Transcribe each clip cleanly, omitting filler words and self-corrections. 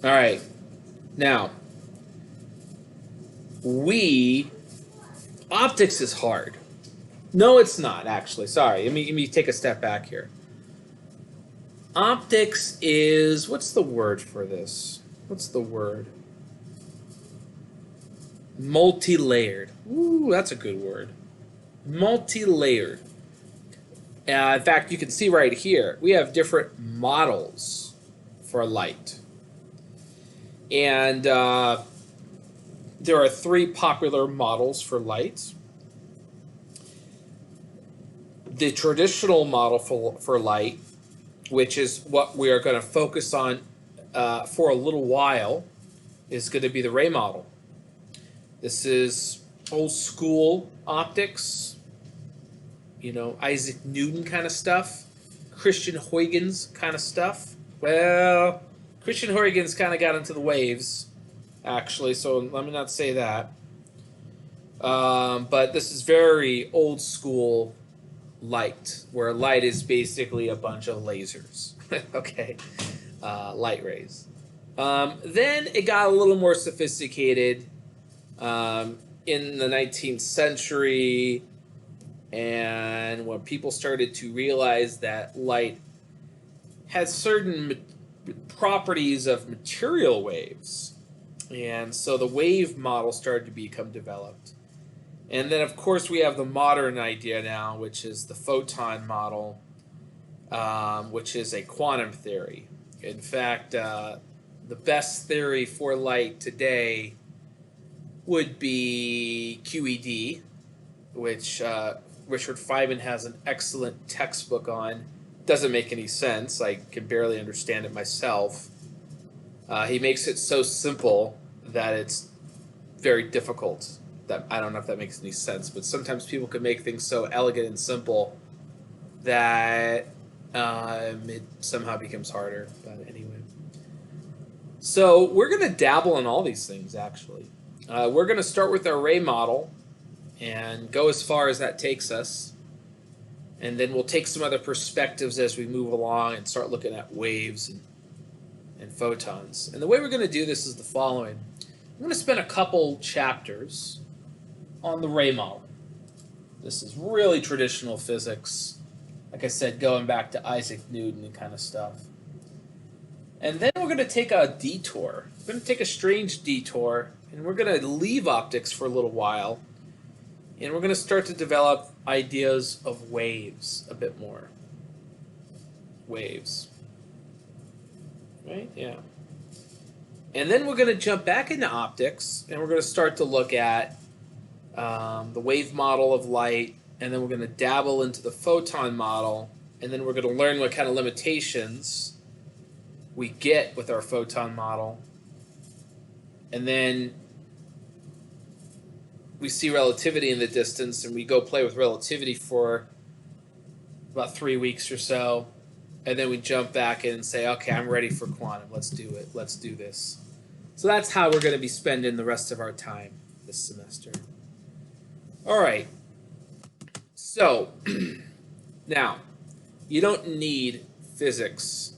All right. Now, optics is hard. No, it's not, actually. Sorry. Let me take a step back here. Optics is, what's the word for this? What's the word? Multi-layered. Ooh, that's a good word. Multi-layered. In fact, you can see right here, we have different models for light. And there are three popular models for light. The traditional model for light, which is what we are going to focus on for a little while, is going to be the ray model. This is old school optics, you know, Isaac Newton kind of stuff, Christian Huygens kind of stuff. Well, Christian Huygens kind of got into the waves, actually, so let me not say that. But this is very old school light, where light is basically a bunch of lasers. Okay, light rays. Then it got a little more sophisticated in the 19th century, and when people started to realize that light has certain properties of material waves, and so the wave model started to become developed. And then, of course, we have the modern idea now, which is the photon model, which is a quantum theory. In fact, the best theory for light today would be QED, which Richard Feynman has an excellent textbook on. Doesn't make any sense. I can barely understand it myself. He makes it so simple that it's very difficult. That I don't know if that makes any sense, but sometimes people can make things so elegant and simple that it somehow becomes harder. But anyway, so we're going to dabble in all these things, actually. We're going to start with our ray model and go as far as that takes us. And then we'll take some other perspectives as we move along and start looking at waves and photons. And the way we're going to do this is the following. I'm going to spend a couple chapters on the ray model. This is really traditional physics. Like I said, going back to Isaac Newton and kind of stuff. And then we're going to take a detour. We're going to take a strange detour, and we're going to leave optics for a little while. And we're going to start to develop ideas of waves a bit more. Waves. Right? Yeah. And then we're going to jump back into optics, and we're going to start to look at the wave model of light, and then we're going to dabble into the photon model, and then we're going to learn what kind of limitations we get with our photon model. And then we see relativity in the distance, and we go play with relativity for about 3 weeks or so, and then we jump back in and say, okay, I'm ready for quantum. Let's do it. Let's do this. So that's how we're going to be spending the rest of our time this semester. All right. So now, you don't need physics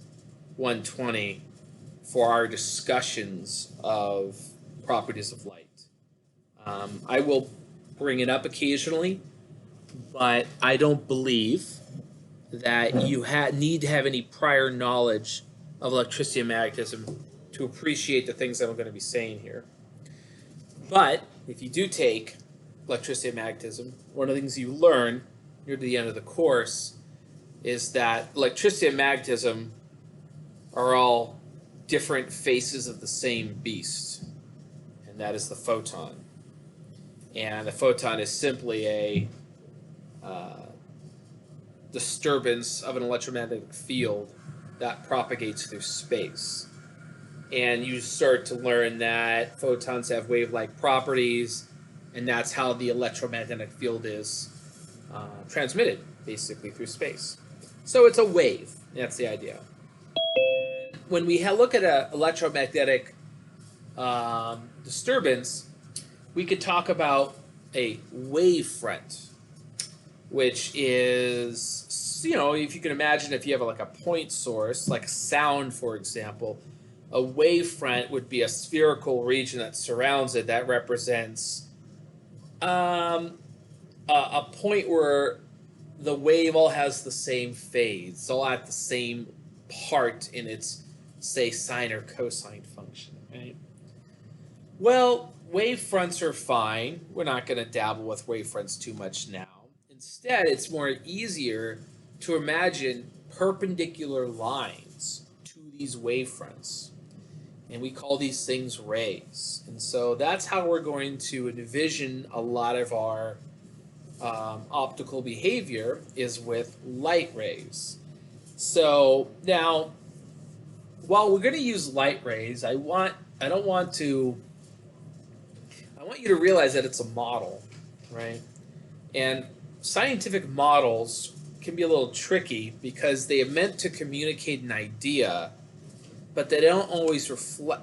120 for our discussions of properties of light. I will bring it up occasionally, but I don't believe that you need to have any prior knowledge of electricity and magnetism to appreciate the things that I'm going to be saying here. But if you do take electricity and magnetism, one of the things you learn near the end of the course is that electricity and magnetism are all different faces of the same beast, and that is the photon. And the photon is simply a disturbance of an electromagnetic field that propagates through space. And you start to learn that photons have wave-like properties, and that's how the electromagnetic field is transmitted, basically, through space. So it's a wave. That's the idea. When we look at an electromagnetic disturbance, we could talk about a wavefront, which is, you know, if you can imagine, if you have like a point source, like sound, for example, A wavefront would be a spherical region that surrounds it that represents a point where the wave all has the same phase. It's all at the same part in its, say, sine or cosine function, right? Well, wavefronts are fine. We're not going to dabble with wavefronts too much now. Instead, it's more easier to imagine perpendicular lines to these wavefronts. And we call these things rays. And so that's how we're going to envision a lot of our optical behavior is with light rays. So now, while we're going to use light rays, I want you to realize that it's a model, right? And scientific models can be a little tricky because they are meant to communicate an idea, but they don't always reflect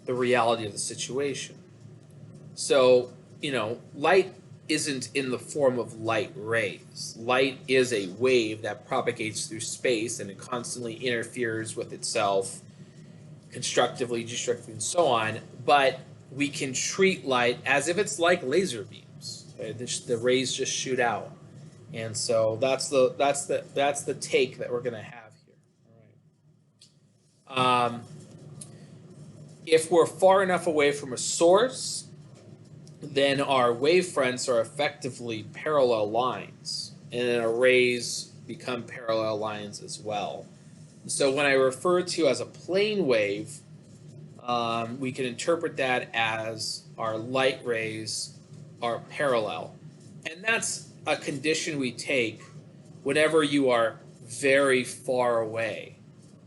the reality of the situation. So, light isn't in the form of light rays. Light is a wave that propagates through space, and it constantly interferes with itself constructively, destructively, and so on. But we can treat light as if it's like laser beams. Right? The rays just shoot out, and so that's the take that we're going to have here. All right. If we're far enough away from a source, then our wavefronts are effectively parallel lines, and then our rays become parallel lines as well. So when I refer to as a plane wave, we can interpret that as our light rays are parallel. And that's a condition we take whenever you are very far away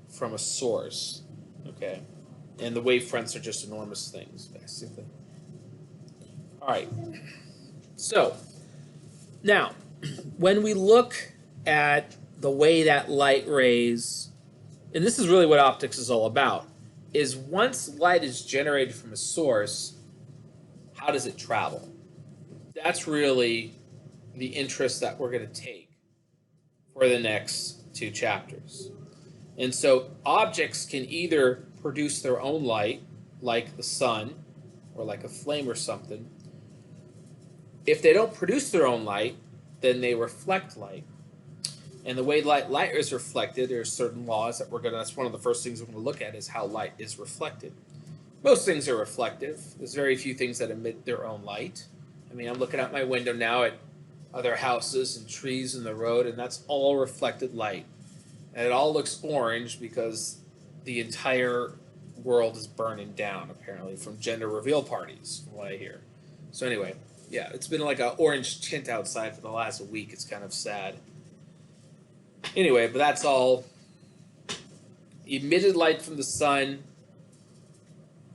from a source, okay? And the wavefronts are just enormous things, basically. All right, so now when we look at the way that light rays, and this is really what optics is all about, is once light is generated from a source, how does it travel? That's really the interest that we're going to take for the next two chapters. And so objects can either produce their own light, like the sun, or like a flame or something. If they don't produce their own light, then they reflect light. And the way light is reflected, there are certain laws that that's one of the first things we're going to look at is how light is reflected. Most things are reflective. There's very few things that emit their own light. I mean, I'm looking out my window now at other houses and trees in the road, and that's all reflected light. And it all looks orange because the entire world is burning down, apparently, from gender reveal parties, from what I hear. So anyway, yeah, it's been like an orange tint outside for the last week. It's kind of sad. Anyway, but that's all emitted light from the sun,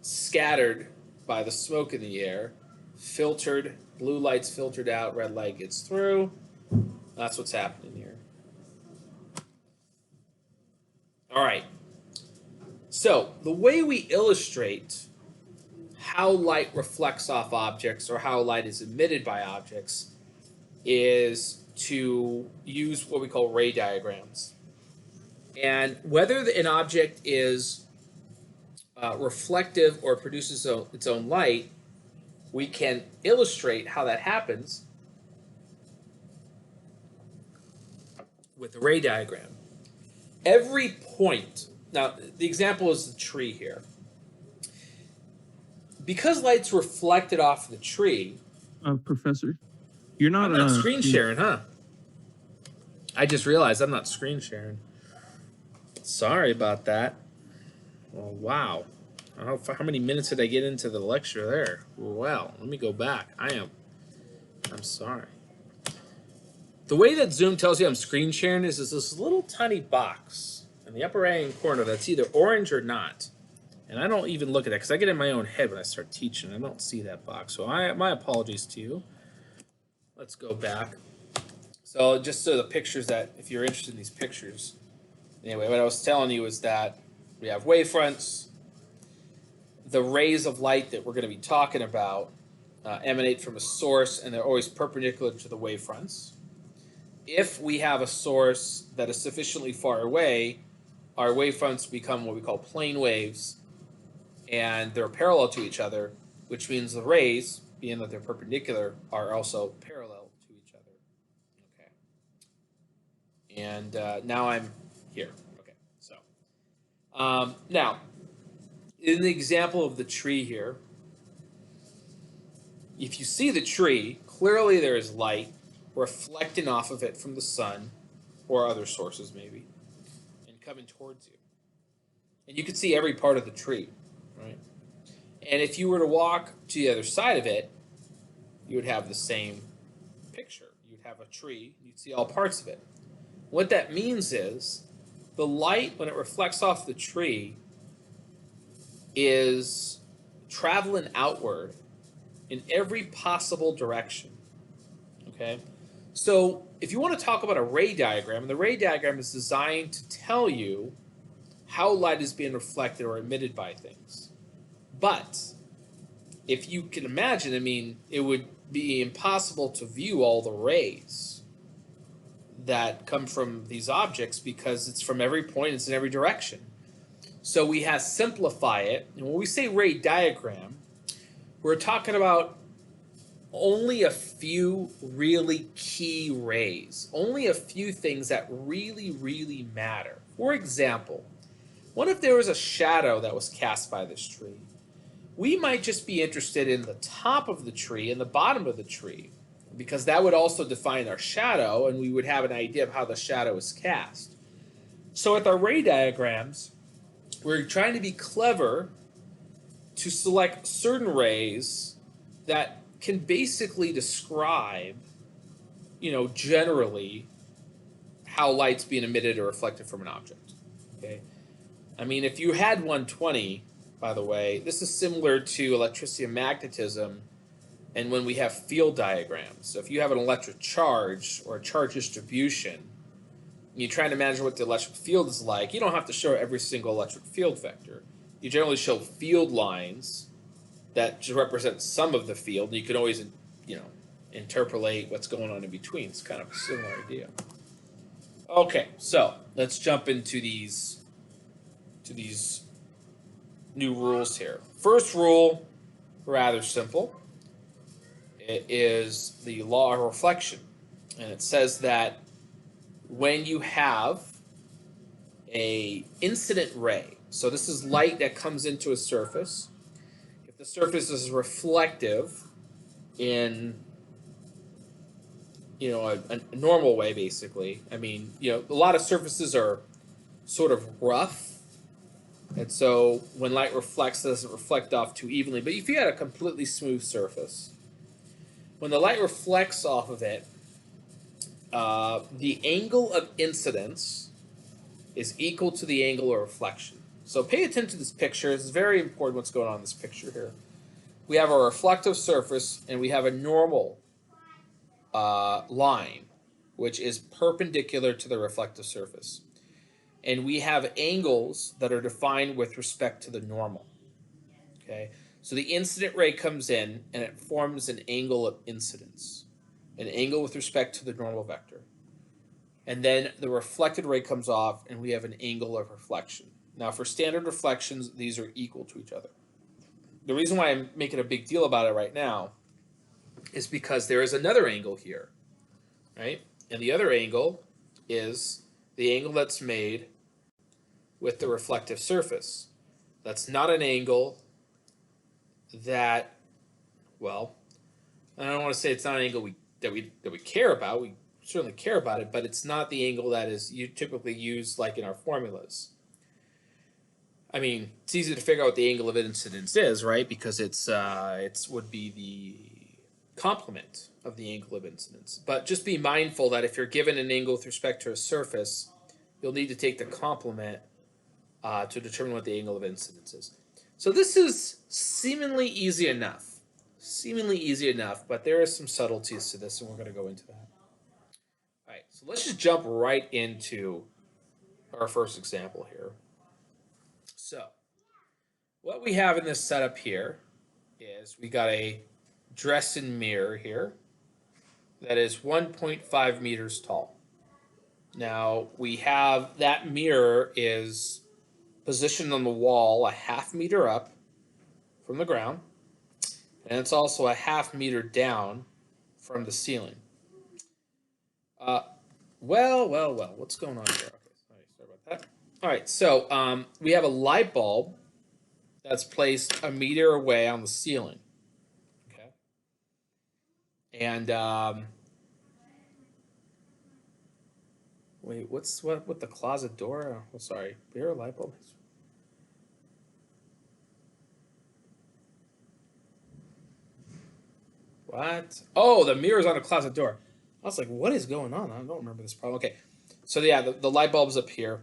scattered by the smoke in the air, filtered, blue light's filtered out, red light gets through. That's what's happening here. All right. So the way we illustrate how light reflects off objects or how light is emitted by objects is to use what we call ray diagrams. And whether an object is reflective or produces its own light, we can illustrate how that happens with a ray diagram. Every point, now the example is the tree here. Because light's reflected off the tree. Professor, you're not, I'm not screen sharing, huh? I just realized I'm not screen sharing. Sorry about that. Well, wow. I don't know how many minutes did I get into the lecture there? Well, let me go back. I'm sorry. The way that Zoom tells you I'm screen sharing is this little tiny box in the upper right-hand corner that's either orange or not. And I don't even look at that because I get in my own head when I start teaching. I don't see that box. So my apologies to you. Let's go back. So just so the pictures that, if you're interested in these pictures. Anyway, what I was telling you is that we have wavefronts. The rays of light that we're going to be talking about emanate from a source, and they're always perpendicular to the wavefronts. If we have a source that is sufficiently far away, our wavefronts become what we call plane waves, and they're parallel to each other, which means the rays, being that they're perpendicular, are also parallel to each other. Okay. And now I'm here. Okay. So now, in the example of the tree here, if you see the tree, clearly there is light reflecting off of it from the sun or other sources maybe, and coming towards you. And you can see every part of the tree, right? And if you were to walk to the other side of it, you would have the same picture. You'd have a tree, you'd see all parts of it. What that means is the light, when it reflects off the tree, is traveling outward in every possible direction. Okay? So if you want to talk about a ray diagram, the ray diagram is designed to tell you how light is being reflected or emitted by things. But if you can imagine, I mean, it would be impossible to view all the rays that come from these objects because it's from every point, it's in every direction. So we have to simplify it. And when we say ray diagram, we're talking about only a few really key rays, only a few things that really, really matter. For example, what if there was a shadow that was cast by this tree? We might just be interested in the top of the tree and the bottom of the tree, because that would also define our shadow, and we would have an idea of how the shadow is cast. So with our ray diagrams, we're trying to be clever to select certain rays that can basically describe, generally how light's being emitted or reflected from an object. Okay, I mean, if you had 120, by the way, this is similar to electricity and magnetism, and when we have field diagrams. So if you have an electric charge or a charge distribution, and you're trying to imagine what the electric field is like, you don't have to show every single electric field vector. You generally show field lines that just represent some of the field, and you can always, interpolate what's going on in between. It's kind of a similar idea. Okay, so let's jump into these new rules here. First rule, rather simple. It is the law of reflection, and it says that when you have a incident ray, so this is light that comes into a surface. If the surface is reflective in a normal way, basically. I mean, a lot of surfaces are sort of rough, and so when light reflects, it doesn't reflect off too evenly. But if you had a completely smooth surface, when the light reflects off of it, the angle of incidence is equal to the angle of reflection. So pay attention to this picture. It's very important what's going on in this picture here. We have a reflective surface, and we have a normal line, which is perpendicular to the reflective surface. And we have angles that are defined with respect to the normal. Okay, so the incident ray comes in, and it forms an angle of incidence, an angle with respect to the normal vector. And then the reflected ray comes off, and we have an angle of reflection. Now, for standard reflections, these are equal to each other. The reason why I'm making a big deal about it right now is because there is another angle here, right? And the other angle is the angle that's made with the reflective surface. That's not an angle that, well, I don't want to say it's not an angle that we care about. We certainly care about it, but it's not the angle that is you typically use like in our formulas. I mean, it's easy to figure out what the angle of incidence is, right? Because it's would be the complement of the angle of incidence. But just be mindful that if you're given an angle with respect to a surface, you'll need to take the complement to determine what the angle of incidence is. So this is seemingly easy enough. But there are some subtleties to this, and we're going to go into that. All right, so let's just jump right into our first example here. So what we have in this setup here is we got a Dresden mirror here that is 1.5 meters tall. Now we have that mirror is positioned on the wall a half meter up from the ground, and it's also a half meter down from the ceiling. Well, what's going on here? Okay, sorry about that. All right, so we have a light bulb that's placed a meter away on the ceiling. Okay, and wait, what with the closet door? Oh, sorry, here a light bulb. What? Oh, the mirror's on a closet door. I was like, what is going on? I don't remember this problem. Okay, so yeah, the light bulb's up here.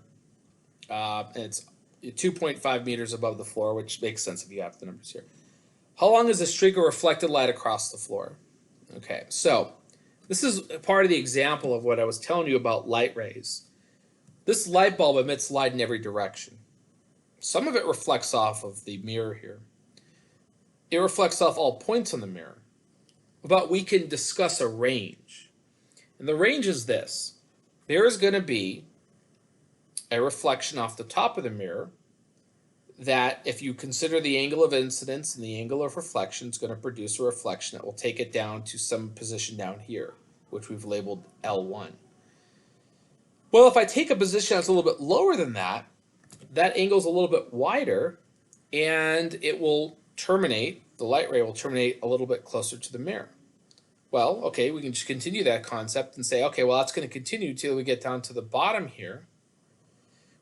And it's 2.5 meters above the floor, which makes sense if you have the numbers here. How long is the streak of reflected light across the floor? Okay, so this is part of the example of what I was telling you about light rays. This light bulb emits light in every direction. Some of it reflects off of the mirror here. It reflects off all points on the mirror. But we can discuss a range. And the range is this. There is going to be a reflection off the top of the mirror that, if you consider the angle of incidence and the angle of reflection, is going to produce a reflection that will take it down to some position down here, which we've labeled L1. Well, if I take a position that's a little bit lower than that, that angle is a little bit wider, and it will terminate, the light ray will terminate a little bit closer to the mirror. Well, okay, we can just continue that concept and say, okay, well, that's going to continue till we get down to the bottom here,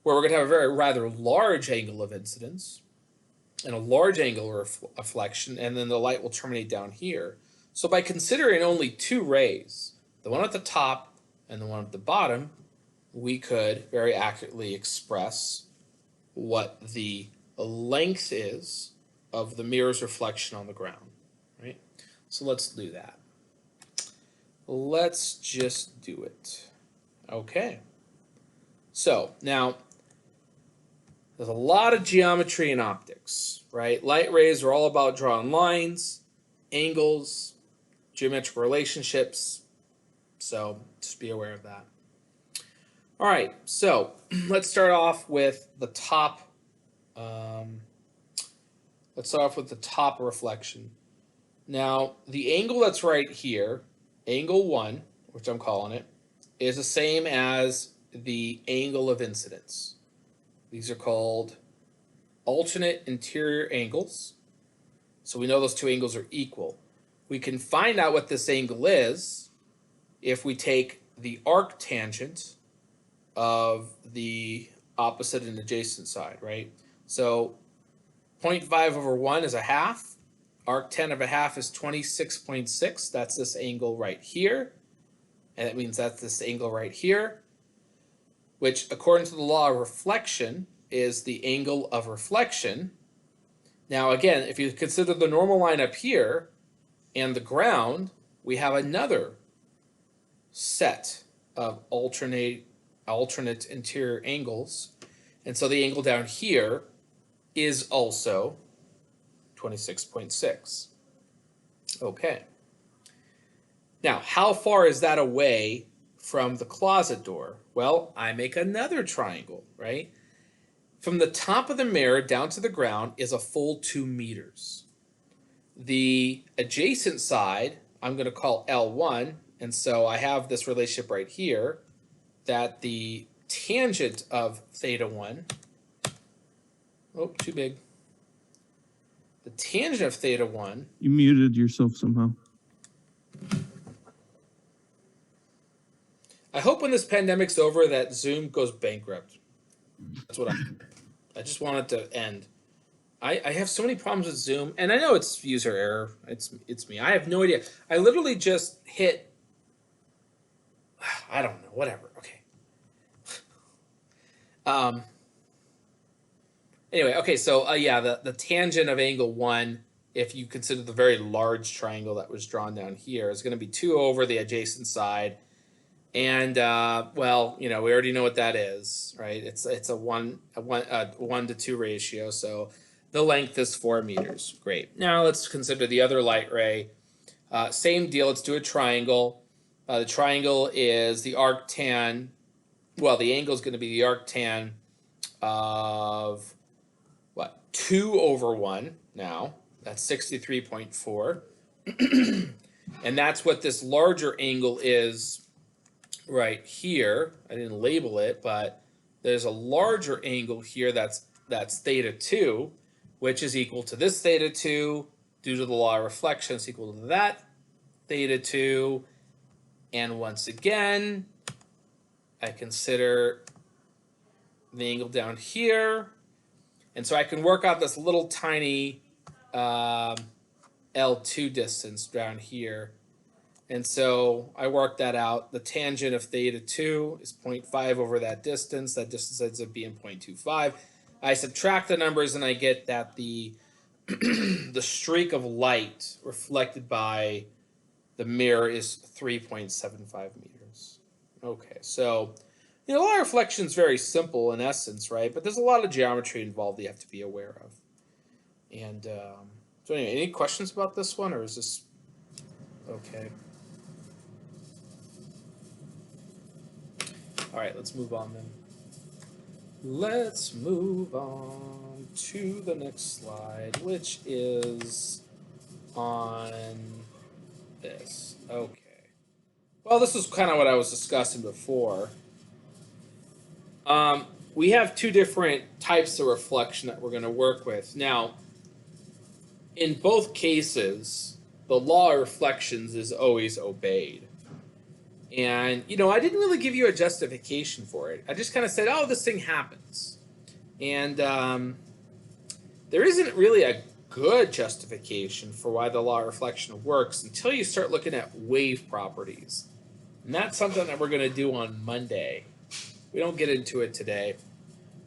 where we're going to have a rather large angle of incidence and a large angle of reflection, and then the light will terminate down here. So by considering only two rays, the one at the top and the one at the bottom, we could very accurately express what the length is of the mirror's reflection on the ground, right? So let's do that. Let's just do it. Okay. So now, there's a lot of geometry in optics, right? Light rays are all about drawing lines, angles, geometric relationships. So just be aware of that. All right, so let's start off with the top. Let's start off with the top reflection. Now, the angle that's right here, angle 1, which I'm calling it, is the same as the angle of incidence. These are called alternate interior angles. So we know those two angles are equal. We can find out what this angle is if we take the arc tangent of the opposite and adjacent side, right? So 0.5 over 1 is a half. Arc 10 of a half is 26.6. That's this angle right here. And that means that's this angle right here, which, according to the law of reflection, is the angle of reflection. Now, again, if you consider the normal line up here and the ground, we have another set of alternate interior angles. And so the angle down here is also 26.6. Okay. Now, how far is that away from the closet door? Well, I make another triangle, right? From the top of the mirror down to the ground is a full 2 meters. The adjacent side, I'm going to call L1, and so I have this relationship right here, that the tangent of theta 1, oh, too big. The tangent of theta 1. You muted yourself somehow. I hope when this pandemic's over that Zoom goes bankrupt. That's what I just want it to end. I have so many problems with Zoom, and I know it's user error. It's me. I have no idea. I literally just hit, I don't know, whatever. Okay. Anyway, okay, so yeah, the tangent of angle 1, if you consider the very large triangle that was drawn down here, is going to be 2 over the adjacent side. And well, you know, we already know what that is, right? It's a 1 to 2 ratio, so the length is 4 meters. Great. Now let's consider the other light ray. Same deal. Let's do a triangle. The triangle is the arctan well, the angle is going to be the arctan of, what, 2 over 1 now. That's 63.4. And that's what this larger angle is right here. I didn't label it, but there's a larger angle here that's theta 2, which is equal to this theta 2 due to the law of reflection. It's equal to that theta 2. And once again, I consider the angle down here. And so I can work out this little tiny L2 distance down here. And so I work that out. The tangent of theta 2 is 0.5 over that distance. That distance ends up being 0.25. I subtract the numbers and I get that the the streak of light reflected by the mirror is 3.75 meters. Okay, so you know, law of reflection is very simple in essence, right? But there's a lot of geometry involved that you have to be aware of. And so anyway, any questions about this one, or is this okay? All right, let's move on then. Let's move on to the next slide, which is on this. Okay. Well, this is kind of what I was discussing before. We have two different types of reflection that we're going to work with. Now, in both cases, the law of reflections is always obeyed. And, you know, I didn't really give you a justification for it. I just kind of said, oh, this thing happens. And there isn't really a good justification for why the law of reflection works until you start looking at wave properties. And that's something that we're going to do on Monday. We don't get into it today,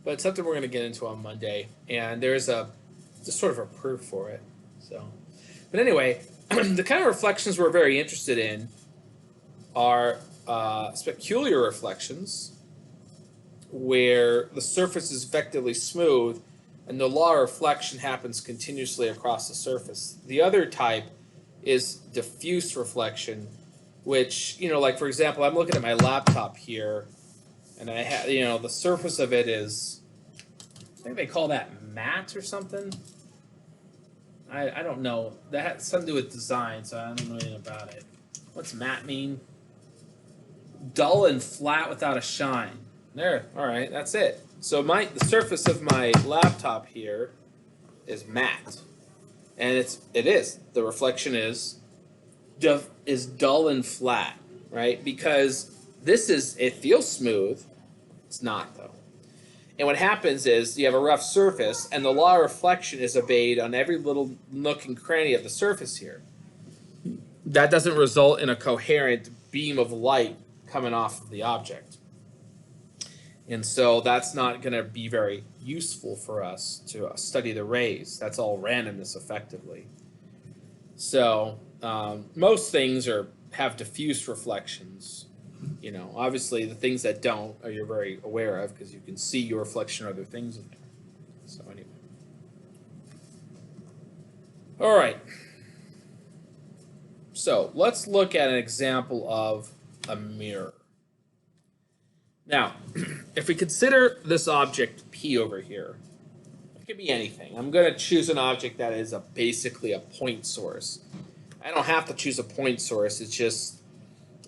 but it's something we're going to get into on Monday. And there's just sort of a proof for it. So, but anyway, the kind of reflections we're very interested in are specular reflections, where the surface is effectively smooth and the law of reflection happens continuously across the surface. The other type is diffuse reflection, which, you know, like for example, I'm looking at my laptop here, and I have, you know, the surface of it is, I think they call that matte or something. I don't know. That has something to do with design, so I don't know anything about it. What's matte mean? Dull and flat without a shine. There, all right, that's it. So the surface of my laptop here is matte, and it is. The reflection is dull and flat, right? Because it feels smooth. It's not, though. And what happens is you have a rough surface, and the law of reflection is obeyed on every little nook and cranny of the surface here. That doesn't result in a coherent beam of light coming off of the object. And so that's not going to be very useful for us to study the rays. That's all randomness, effectively. So most things have diffuse reflections. You know, obviously the things that don't are you're very aware of because you can see your reflection or other things in there. So anyway. All right. So let's look at an example of a mirror. Now, if we consider this object P over here, it could be anything. I'm going to choose an object that is basically a point source. I don't have to choose a point source. It's just,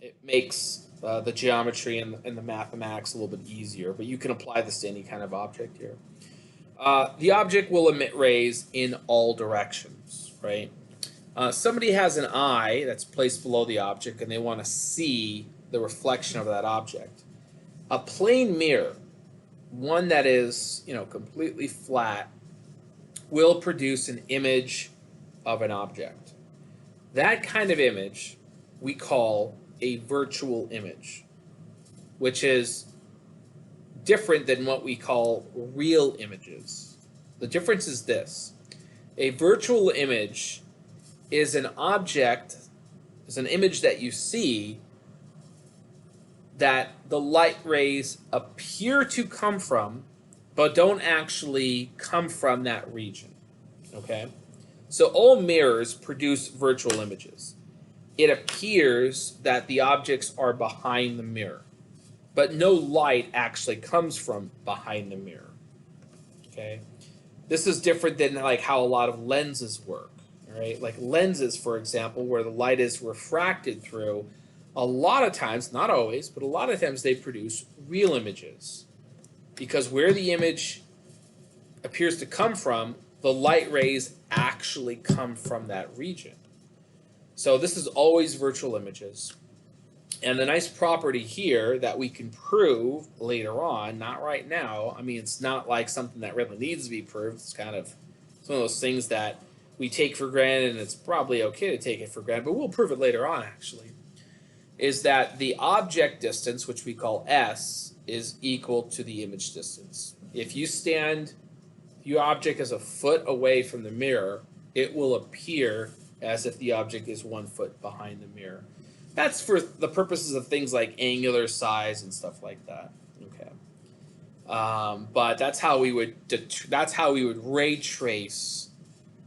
it makes the geometry and the mathematics a little bit easier, but you can apply this to any kind of object here. The object will emit rays in all directions, right? Somebody has an eye that's placed below the object and they want to see the reflection of that object. A plane mirror, one that is, you know, completely flat, will produce an image of an object. That kind of image we call a virtual image, which is different than what we call real images. The difference is this. A virtual image is an object, is an image that you see that the light rays appear to come from, but don't actually come from that region, okay? So all mirrors produce virtual images. It appears that the objects are behind the mirror. but no light actually comes from behind the mirror. Okay, this is different than like how a lot of lenses work. All right, like lenses, for example, where the light is refracted through, a lot of times, not always, but a lot of times they produce real images, because where the image appears to come from, the light rays actually come from that region. So this is always virtual images. And the nice property here that we can prove later on, not right now, I mean, it's not like something that really needs to be proved. It's one of those things that we take for granted, and it's probably okay to take it for granted, but we'll prove it later on, actually, is that the object distance, which we call S, is equal to the image distance. If your object is a foot away from the mirror, it will appear as if the object is 1 foot behind the mirror. That's for the purposes of things like angular size and stuff like that. Okay, but that's how we would ray trace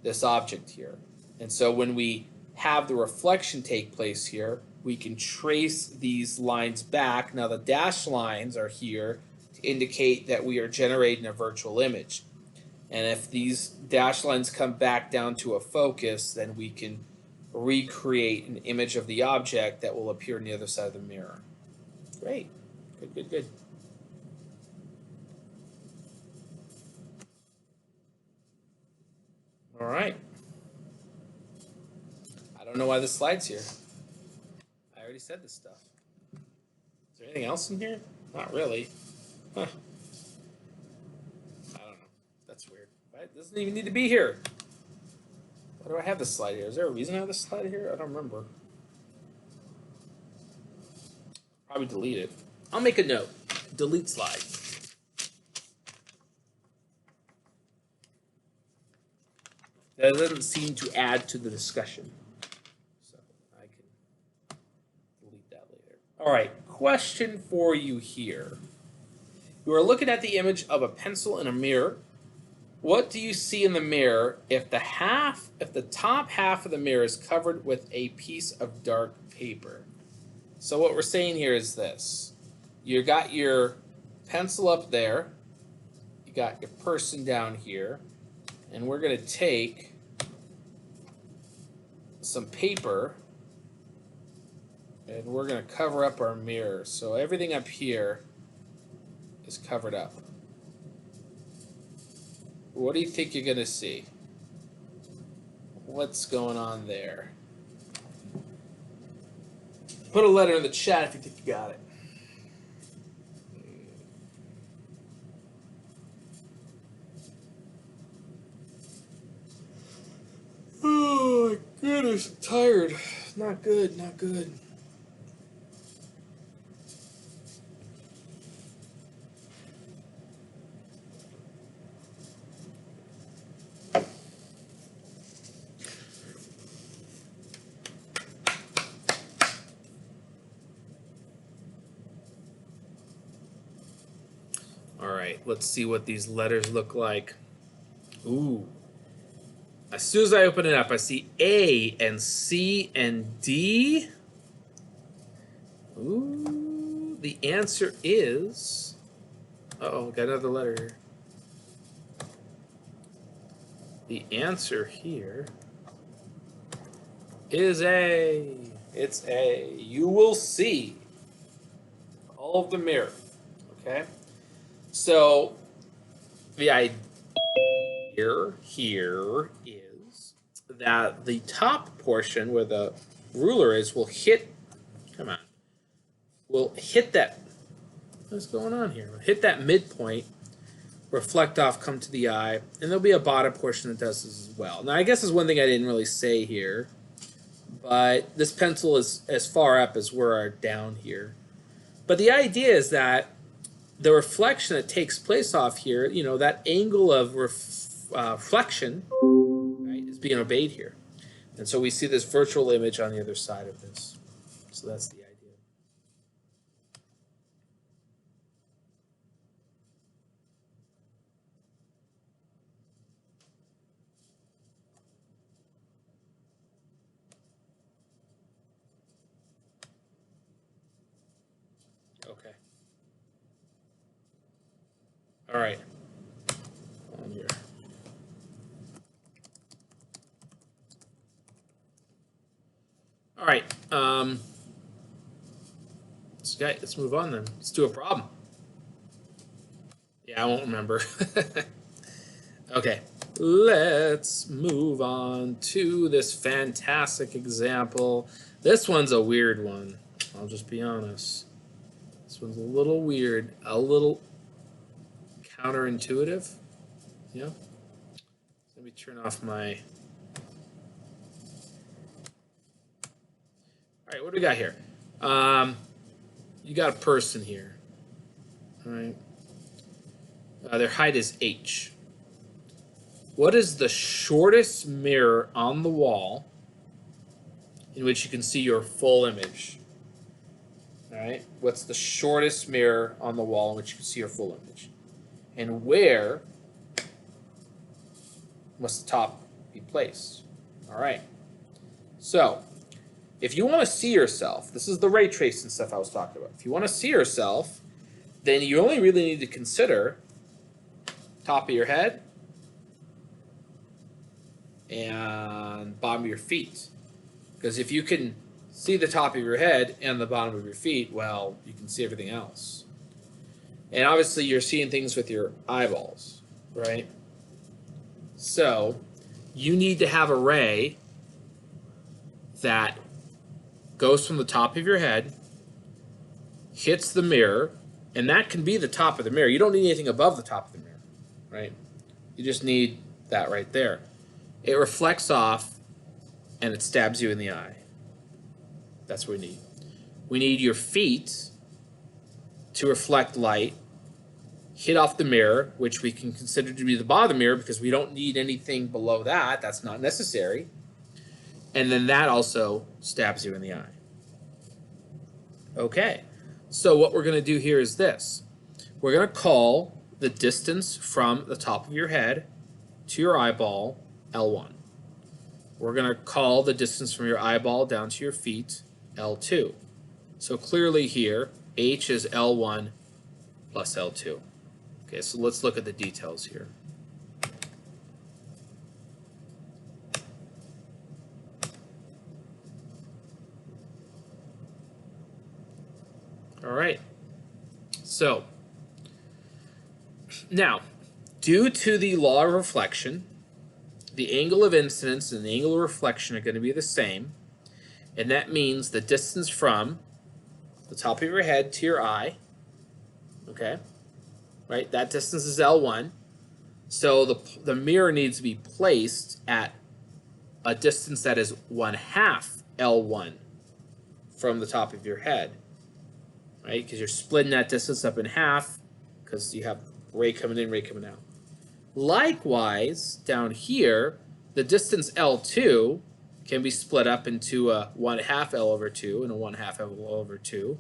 this object here. And so when we have the reflection take place here, we can trace these lines back. Now the dashed lines are here to indicate that we are generating a virtual image. And if these dashed lines come back down to a focus, then we can recreate an image of the object that will appear on the other side of the mirror. Great. Good, good, good. All right. I don't know why this slide's here. I already said this stuff. Is there anything else in here? Not really. Huh. I don't know. That's weird. It doesn't even need to be here. Why do I have this slide here? Is there a reason I have this slide here? I don't remember. Probably delete it. I'll make a note. Delete slide. That doesn't seem to add to the discussion. So I can delete that later. All right, question for you here. You are looking at the image of a pencil in a mirror. What do you see in the mirror if the top half of the mirror is covered with a piece of dark paper? So what we're saying here is this. You got your pencil up there. You got your person down here. And we're going to take some paper and we're going to cover up our mirror. So everything up here is covered up. What do you think you're going to see? What's going on there? Put a letter in the chat if you think you got it. Oh my goodness, I'm tired. Not good, not good. All right, let's see what these letters look like. Ooh. As soon as I open it up, I see A and C and D. Ooh, the answer is... Uh-oh, got another letter here. The answer here is A. It's A. You will see all of the mirror. Okay? So, the idea here is that the top portion where the ruler is will hit, will hit that, what's going on here? We'll hit that midpoint, reflect off, come to the eye, and there'll be a bottom portion that does this as well. Now, I guess there's one thing I didn't really say here, but this pencil is as far up as we're down here. But the idea is that the reflection that takes place off here, you know, that angle of reflection, right, is being obeyed here. And so we see this virtual image on the other side of this. So that's the idea. Okay. All right. Let's move on then. Let's do a problem. Yeah, I won't remember. Okay, let's move on to this fantastic example. This one's a weird one. I'll just be honest. This one's a little weird, a little counterintuitive. Yeah. Let me turn off my... All right, what do we got here? You got a person here. All right. Their height is h. What is the shortest mirror on the wall in which you can see your full image? All right. What's the shortest mirror on the wall in which you can see your full image? And where must the top be placed? All right. So, if you want to see yourself, this is the ray tracing stuff I was talking about. If you want to see yourself, then you only really need to consider top of your head and bottom of your feet. Because if you can see the top of your head and the bottom of your feet, well, you can see everything else. And obviously you're seeing things with your eyeballs, right? So you need to have a ray that goes from the top of your head, hits the mirror, and that can be the top of the mirror. You don't need anything above the top of the mirror, right? You just need that right there. It reflects off, and it stabs you in the eye. That's what we need. We need your feet to reflect light, hit off the mirror, which we can consider to be the bottom of the mirror because we don't need anything below that. That's not necessary. And then that also stabs you in the eye. Okay, so what we're going to do here is this. We're going to call the distance from the top of your head to your eyeball L1. We're going to call the distance from your eyeball down to your feet L2. So clearly here, H is L1 plus L2. Okay, so let's look at the details here. All right, so now, due to the law of reflection, the angle of incidence and the angle of reflection are going to be the same, and that means the distance from the top of your head to your eye, okay, right, that distance is L1, so the mirror needs to be placed at a distance that is 1/2 L1 from the top of your head. Right, because you're splitting that distance up in half because you have ray coming in, ray coming out. Likewise, down here, the distance L2 can be split up into a 1/2 L over 2 and a 1/2 L over 2.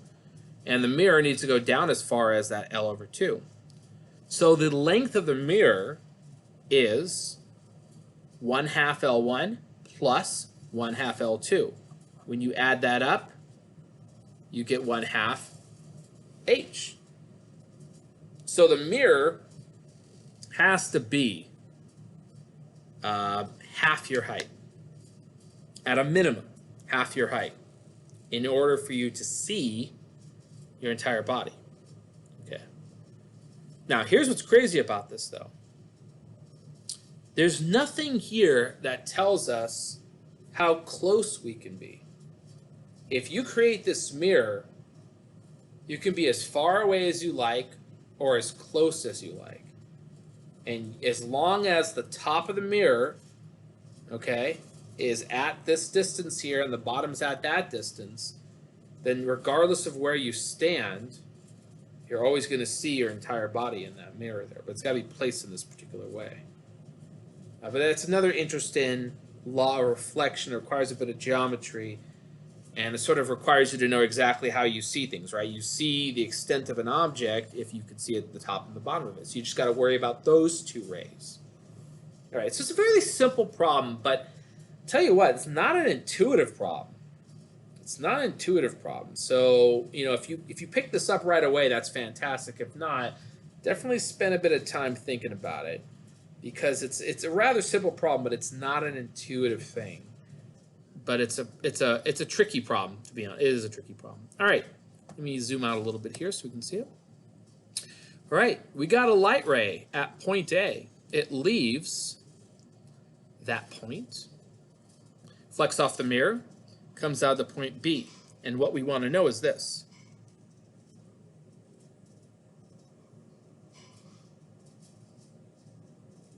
And the mirror needs to go down as far as that L over 2. So the length of the mirror is 1/2 L1 plus 1/2 L2. When you add that up, you get 1/2 H. So the mirror has to be half your height, at a minimum, half your height, in order for you to see your entire body. Okay. Now, here's what's crazy about this, though. There's nothing here that tells us how close we can be. If you create this mirror, you can be as far away as you like or as close as you like. And as long as the top of the mirror, okay, is at this distance here and the bottom's at that distance, then regardless of where you stand, you're always going to see your entire body in that mirror there. But it's got to be placed in this particular way. But that's another interesting law of reflection. It requires a bit of geometry. And it sort of requires you to know exactly how you see things, right? You see the extent of an object if you can see at the top and the bottom of it. So you just got to worry about those two rays. All right, so it's a fairly simple problem, but I'll tell you what, it's not an intuitive problem. It's not an intuitive problem. So, you know, if you pick this up right away, that's fantastic. If not, definitely spend a bit of time thinking about it because it's a rather simple problem, but it's not an intuitive thing. but it's a tricky problem, to be honest. It is a tricky problem. All right, let me zoom out a little bit here so we can see it. All right, we got a light ray at point A. It leaves that point, flecks off the mirror, comes out of the point B. And what we want to know is this.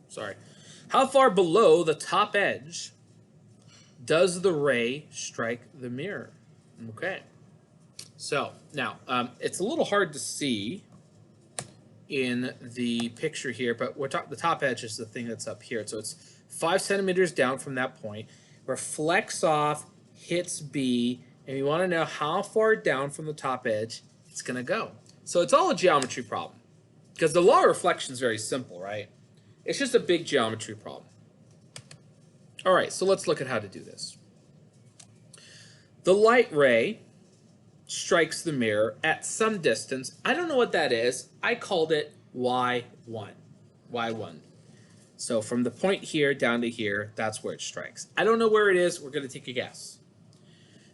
Sorry. How far below the top edge does the ray strike the mirror? Okay. So now it's a little hard to see in the picture here, but the top edge is the thing that's up here. So it's 5 centimeters down from that point, reflects off, hits B, and we want to know how far down from the top edge it's going to go. So it's all a geometry problem, because the law of reflection is very simple, right? It's just a big geometry problem. All right, so let's look at how to do this. The light ray strikes the mirror at some distance. I don't know what that is. I called it Y1. Y1. So from the point here down to here, that's where it strikes. I don't know where it is. We're going to take a guess.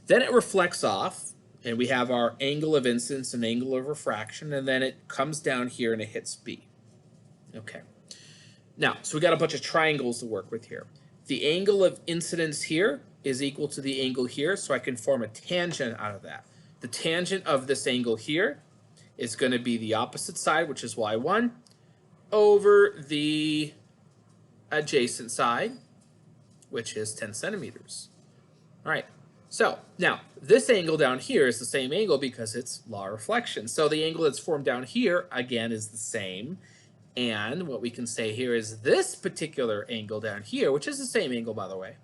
Then it reflects off, and we have our angle of incidence and angle of refraction, and then it comes down here and it hits B. Okay. Now, so we got a bunch of triangles to work with here. The angle of incidence here is equal to the angle here, so I can form a tangent out of that. The tangent of this angle here is going to be the opposite side, which is Y1, over the adjacent side, which is 10 centimeters. All right, so now this angle down here is the same angle because it's law of reflection. So the angle that's formed down here, again, is the same. And what we can say here is this particular angle down here, which is the same angle, by the way,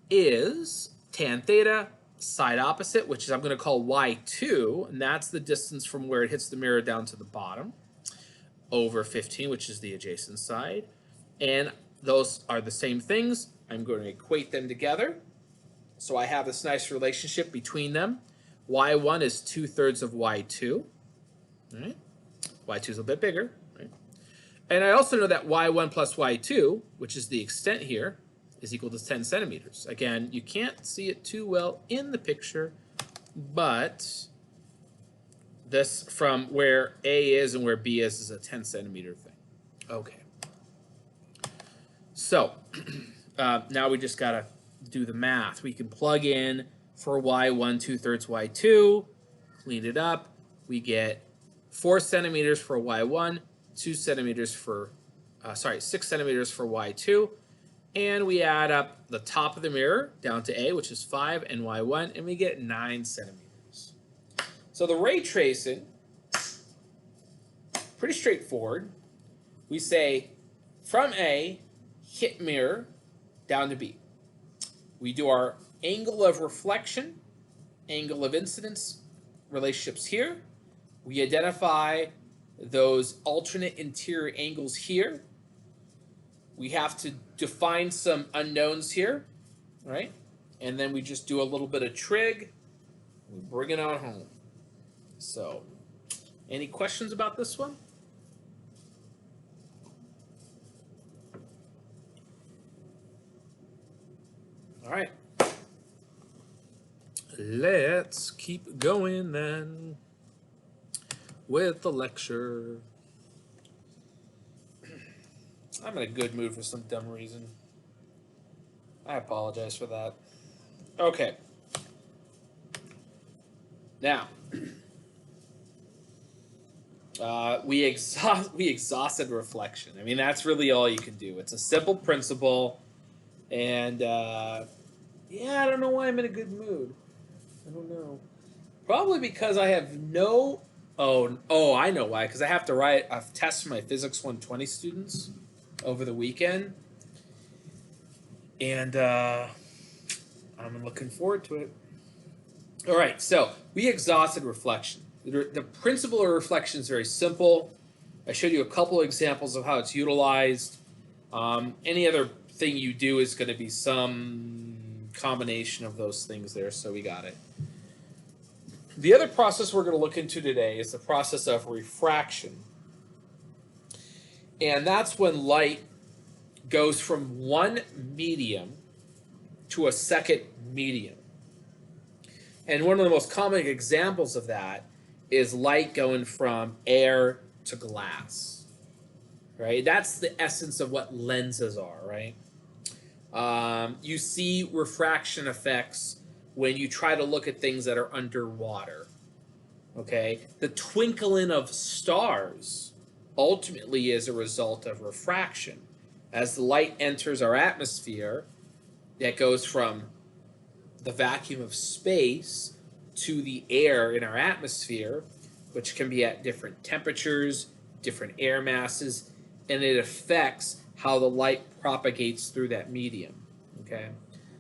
is tan theta, side opposite, which is I'm going to call Y2, and that's the distance from where it hits the mirror down to the bottom, over 15, which is the adjacent side. And those are the same things. I'm going to equate them together. So I have this nice relationship between them. Y1 is 2/3 of Y2. All right? Y2 is a bit bigger. And I also know that Y1 plus Y2, which is the extent here, is equal to 10 centimeters. Again, you can't see it too well in the picture, but this from where A is and where B is a 10 centimeter thing. Okay. So now we just got to do the math. We can plug in for Y1 2/3 Y2, clean it up. We get 4 centimeters for Y1, 6 centimeters for Y2, and we add up the top of the mirror down to A, which is 5, and Y1, and we get 9 centimeters. So the ray tracing, pretty straightforward. We say from A, hit mirror, down to B. We do our angle of reflection, angle of incidence relationships here. We identify those alternate interior angles here. We have to define some unknowns here, right? And then we just do a little bit of trig. We bring it on home. So, any questions about this one? All right. Let's keep going then with the lecture. I'm in a good mood for some dumb reason. I apologize for that. Okay. Now, we exhausted reflection. I mean, that's really all you can do. It's a simple principle, and yeah, I don't know why I'm in a good mood. I don't know. Probably because I have no. Oh, I know why. Because I have to write a test for my Physics 120 students over the weekend, and I'm looking forward to it. All right, so we exhausted reflection. The principle of reflection is very simple. I showed you a couple of examples of how it's utilized. Any other thing you do is going to be some combination of those things there, so we got it. The other process we're going to look into today is the process of refraction. And that's when light goes from one medium to a second medium. And one of the most common examples of that is light going from air to glass, right? That's the essence of what lenses are, right? You see refraction effects when you try to look at things that are underwater, okay? The twinkling of stars ultimately is a result of refraction. As the light enters our atmosphere, that goes from the vacuum of space to the air in our atmosphere, which can be at different temperatures, different air masses, and it affects how the light propagates through that medium. Okay,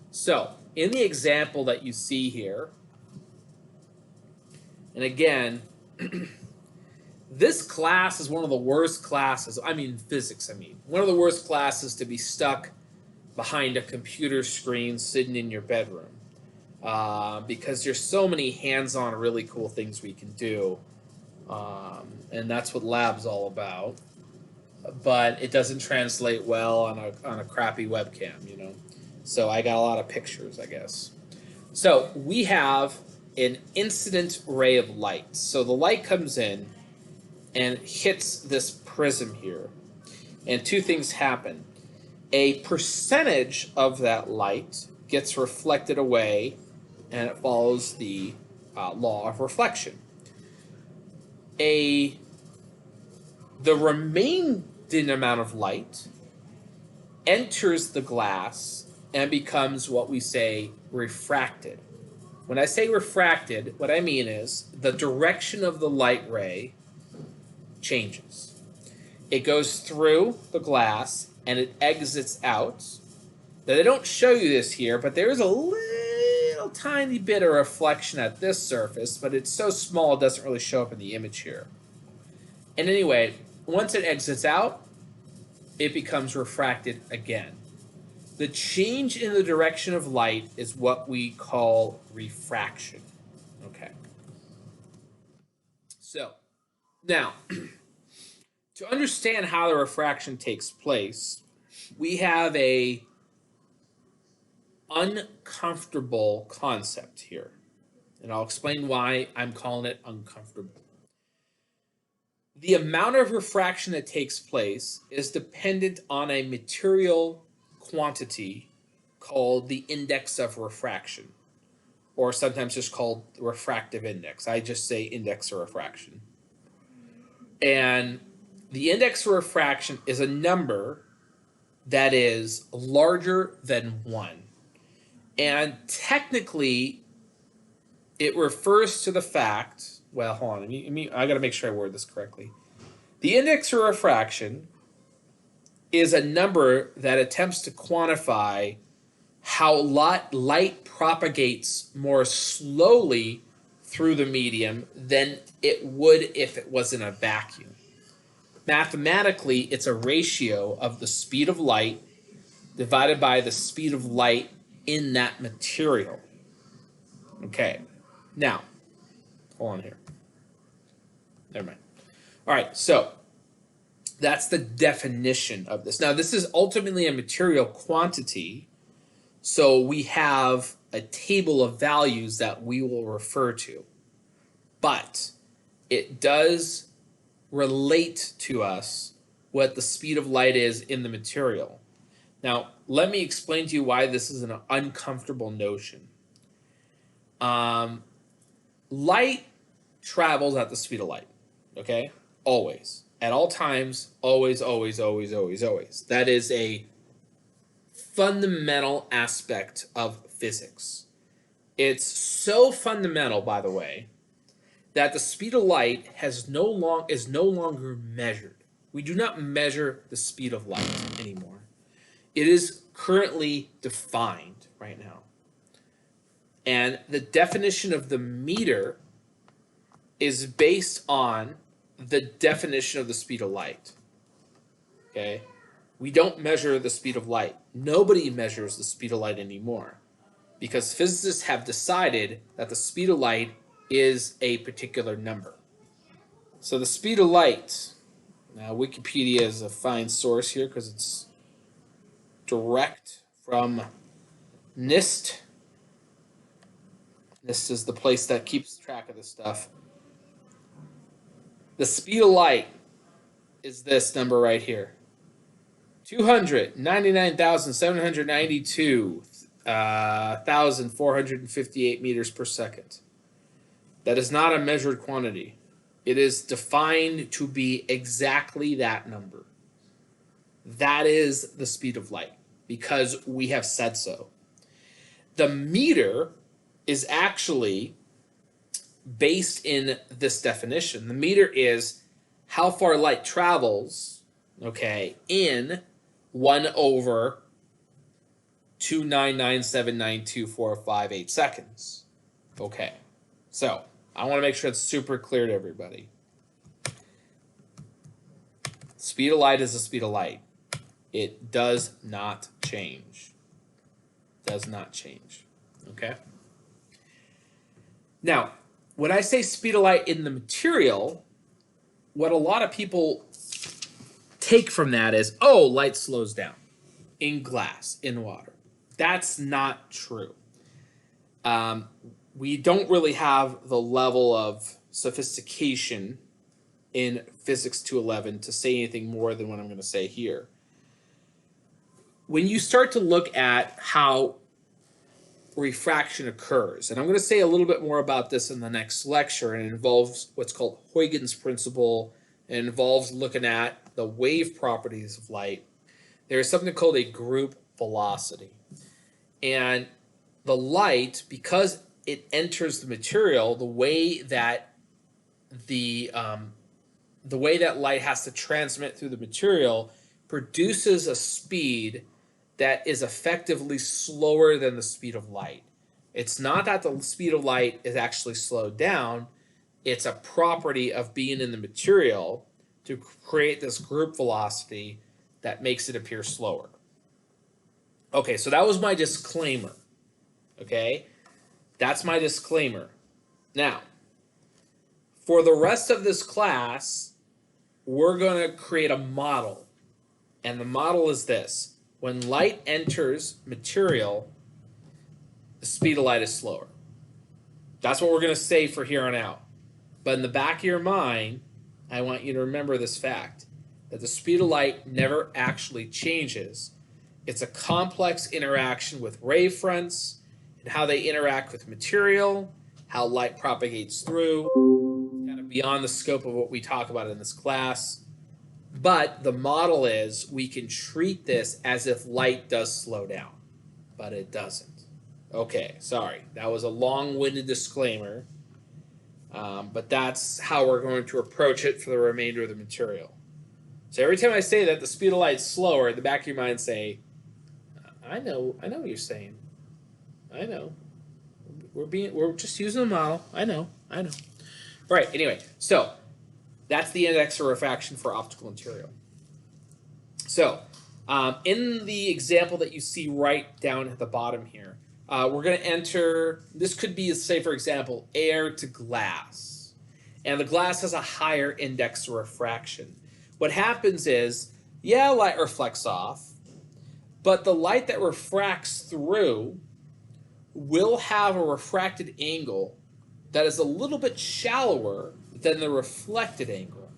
so in the example that you see here, and again, this class is one of the worst classes, physics, one of the worst classes to be stuck behind a computer screen sitting in your bedroom. Because there's so many hands-on really cool things we can do, and that's what lab's all about, but it doesn't translate well on a crappy webcam, you know. So I got a lot of pictures, I guess. So we have an incident ray of light. So the light comes in and hits this prism here, and two things happen. A percentage of that light gets reflected away, and it follows the law of reflection. The remaining amount of light enters the glass and becomes what we say refracted. When I say refracted, what I mean is the direction of the light ray changes. It goes through the glass and it exits out. Now, they don't show you this here, but there is a little tiny bit of reflection at this surface, but it's so small it doesn't really show up in the image here. And anyway, once it exits out, it becomes refracted again. The change in the direction of light is what we call refraction. Okay. So, now, to understand how the refraction takes place, we have a uncomfortable concept here. And I'll explain why I'm calling it uncomfortable. The amount of refraction that takes place is dependent on a material quantity called the index of refraction, or sometimes just called the refractive index. I just say index of refraction. And the index of refraction is a number that is larger than 1. And technically, it refers to the fact, well, hold on, I got to make sure I word this correctly. The index of refraction is a number that attempts to quantify how light propagates more slowly through the medium than it would if it was in a vacuum. Mathematically, it's a ratio of the speed of light divided by the speed of light in that material. Okay, now, hold on here. Never mind. All right, so that's the definition of this. Now, this is ultimately a material quantity, so we have a table of values that we will refer to. But it does relate to us what the speed of light is in the material. Now, let me explain to you why this is an uncomfortable notion. Light travels at the speed of light, okay? Always. At all times, always, always, always, always, always. That is a fundamental aspect of physics. It's so fundamental, by the way, that the speed of light is no longer measured. We do not measure the speed of light anymore. It is currently defined right now. And the definition of the meter is based on the definition of the speed of light. Okay? We don't measure the speed of light. Nobody measures the speed of light anymore because physicists have decided that the speed of light is a particular number. So the speed of light, now Wikipedia is a fine source here because it's direct from NIST. NIST is the place that keeps track of this stuff. The speed of light is this number right here. 299,792,458 meters per second. That is not a measured quantity. It is defined to be exactly that number. That is the speed of light because we have said so. The meter is actually based in this definition. The meter is how far light travels, okay, in 1 over 299,792,458 seconds. Okay, so I want to make sure it's super clear to everybody. Speed of light is the speed of light. It does not change. Does not change. Okay? Now, when I say speed of light in the material, what a lot of people take from that is, oh, light slows down in glass, in water. That's not true. We don't really have the level of sophistication in Physics 211 to say anything more than what I'm going to say here. When you start to look at how refraction occurs, and I'm going to say a little bit more about this in the next lecture, and it involves what's called Huygens principle, and it involves looking at the wave properties of light. There is something called a group velocity. And the light, because it enters the material, the way that light has to transmit through the material produces a speed that is effectively slower than the speed of light. It's not that the speed of light is actually slowed down. It's a property of being in the material to create this group velocity that makes it appear slower. Okay, so that was my disclaimer. Okay, that's my disclaimer. Now, for the rest of this class, we're going to create a model. And the model is this. When light enters material, the speed of light is slower. That's what we're going to say for here on out. But in the back of your mind, I want you to remember this fact, that the speed of light never actually changes. It's a complex interaction with wavefronts and how they interact with material, how light propagates through. It's kind of beyond the scope of what we talk about in this class. But the model is we can treat this as if light does slow down, but it doesn't. Okay, sorry. That was a long-winded disclaimer, but that's how we're going to approach it for the remainder of the material. So every time I say that the speed of light is slower, in the back of your mind say, I know what you're saying. I know. We're just using the model. I know. All right, anyway, so that's the index of refraction for optical material. So in the example that you see right down at the bottom here, we're going to enter, this could be, say, for example, air to glass. And the glass has a higher index of refraction. What happens is, yeah, light reflects off, but the light that refracts through will have a refracted angle that is a little bit shallower than the reflected angle.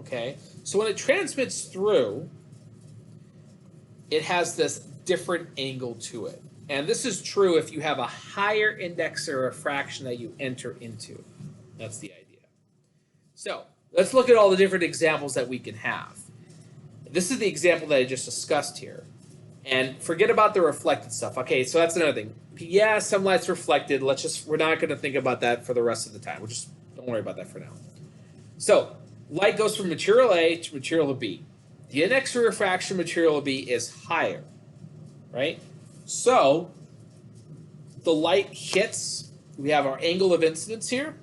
Okay? So when it transmits through, it has this different angle to it. And this is true if you have a higher index of refraction that you enter into. That's the idea. So let's look at all the different examples that we can have. This is the example that I just discussed here. And forget about the reflected stuff. Okay, so that's another thing. Yeah, some light's reflected. We're not going to think about that for the rest of the time. Don't worry about that for now. So light goes from material A to material B. The index of refraction material B is higher, right? So the light hits, we have our angle of incidence here.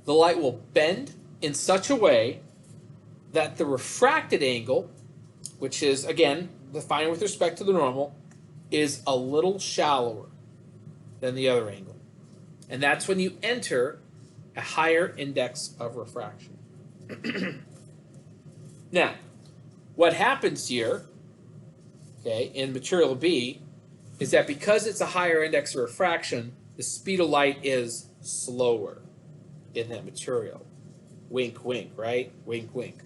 The light will bend in such a way that the refracted angle, which is, again, defined with respect to the normal, is a little shallower than the other angle. And that's when you enter a higher index of refraction. Now, what happens here, okay, in material B, is that because it's a higher index of refraction, the speed of light is slower in that material. Wink, wink, right? Wink, wink.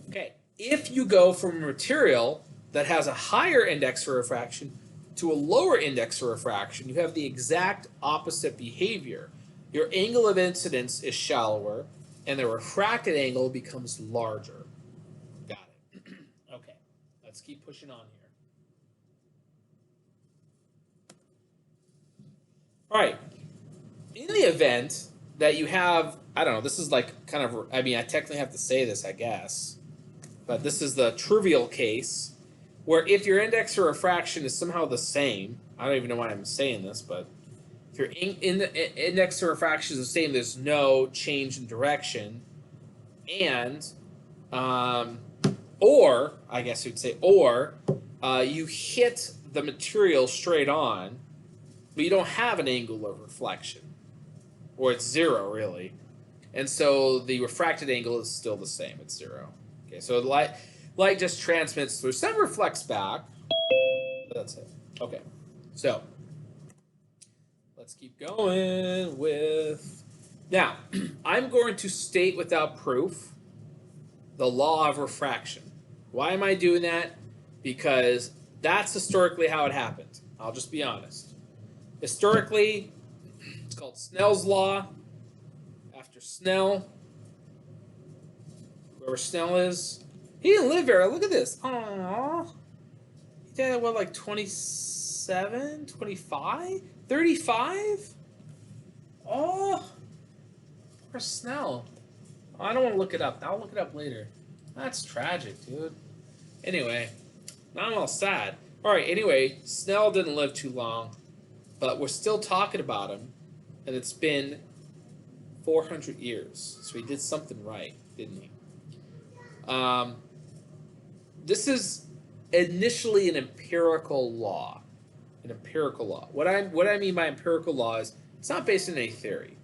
Okay, if you go from a material that has a higher index of refraction to a lower index of refraction, you have the exact opposite behavior. Your angle of incidence is shallower, and the refracted angle becomes larger. Got it. Okay, let's keep pushing on here. All right, in the event that you have, I don't know, this is like kind of, I mean, I technically have to say this, I guess, but this is the trivial case where if your index of refraction is somehow the same, I don't even know why I'm saying this, but if your index of refraction is the same, there's no change in direction, and, or, I guess you'd say, or you hit the material straight on, but you don't have an angle of reflection, or it's zero, really. And so the refracted angle is still the same, it's zero. Okay, so light just transmits through, some reflects back, but that's it. Okay, so let's keep going with, now, I'm going to state without proof the law of refraction. Why am I doing that? Because that's historically how it happened. I'll just be honest. Historically, it's called Snell's law. After Snell, whoever Snell is, he didn't live very. Look at this. Aww. He died at what, like 27, 25, 35? Oh, poor Snell. Oh, I don't want to look it up. I'll look it up later. That's tragic, dude. Anyway, now I'm all sad. All right, anyway, Snell didn't live too long, but we're still talking about him, and it's been 400 years. So he did something right, didn't he? This is initially an empirical law. An empirical law. What I mean by empirical law is it's not based on any theory.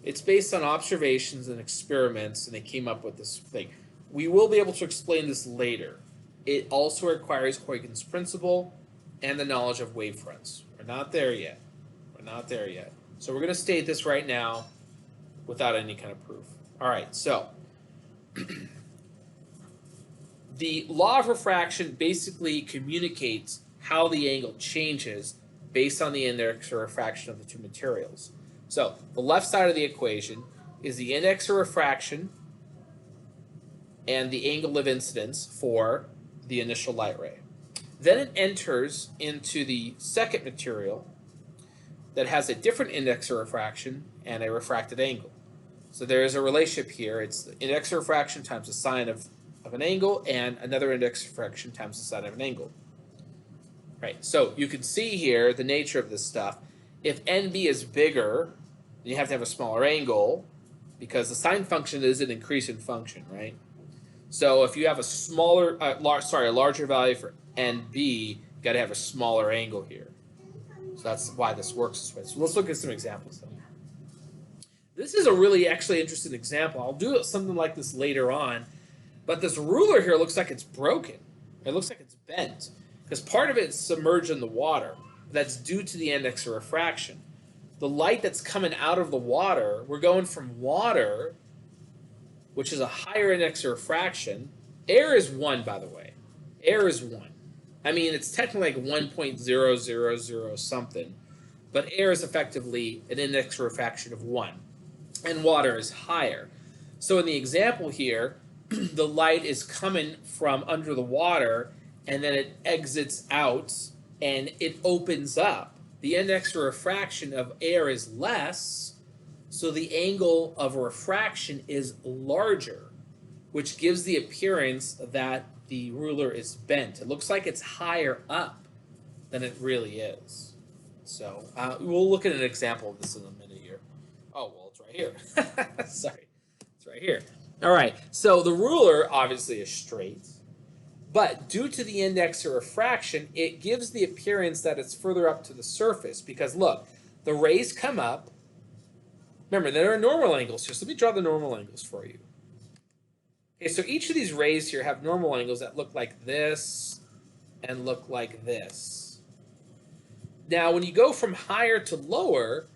It's based on observations and experiments, and they came up with this thing. We will be able to explain this later. It also requires Huygens principle and the knowledge of wavefronts. We're not there yet. We're not there yet. So we're going to state this right now without any kind of proof. All right, so the law of refraction basically communicates how the angle changes based on the index of refraction of the two materials. So the left side of the equation is the index of refraction and the angle of incidence for the initial light ray. Then it enters into the second material that has a different index of refraction and a refracted angle. So there is a relationship here. It's the index of refraction times the sine of an angle and another index of refraction times the sine of an angle. Right, so you can see here the nature of this stuff. If NB is bigger, you have to have a smaller angle because the sine function is an increasing function, right? So if you have a smaller, a larger value for NB, you got to have a smaller angle here. So that's why this works this way. So let's look at some examples though. This is a really actually interesting example. I'll do something like this later on, but this ruler here looks like it's broken. It looks like it's bent because part of it's submerged in the water. That's due to the index of refraction. The light that's coming out of the water, we're going from water, which is a higher index of refraction. Air is 1, by the way. Air is 1. I mean, it's technically like 1.000 something, but air is effectively an index of refraction of 1, and water is higher. So in the example here, the light is coming from under the water, and then it exits out, and it opens up. The index of refraction of air is less, so the angle of refraction is larger, which gives the appearance that the ruler is bent. It looks like it's higher up than it really is. So we'll look at an example of this in a minute here. Oh, well, it's right here. Sorry. It's right here. All right. So the ruler obviously is straight, but due to the index of refraction, it gives the appearance that it's further up to the surface because, look, the rays come up. Remember, there are normal angles here. So let me draw the normal angles for you. Okay, so each of these rays here have normal angles that look like this and look like this. Now, when you go from higher to lower,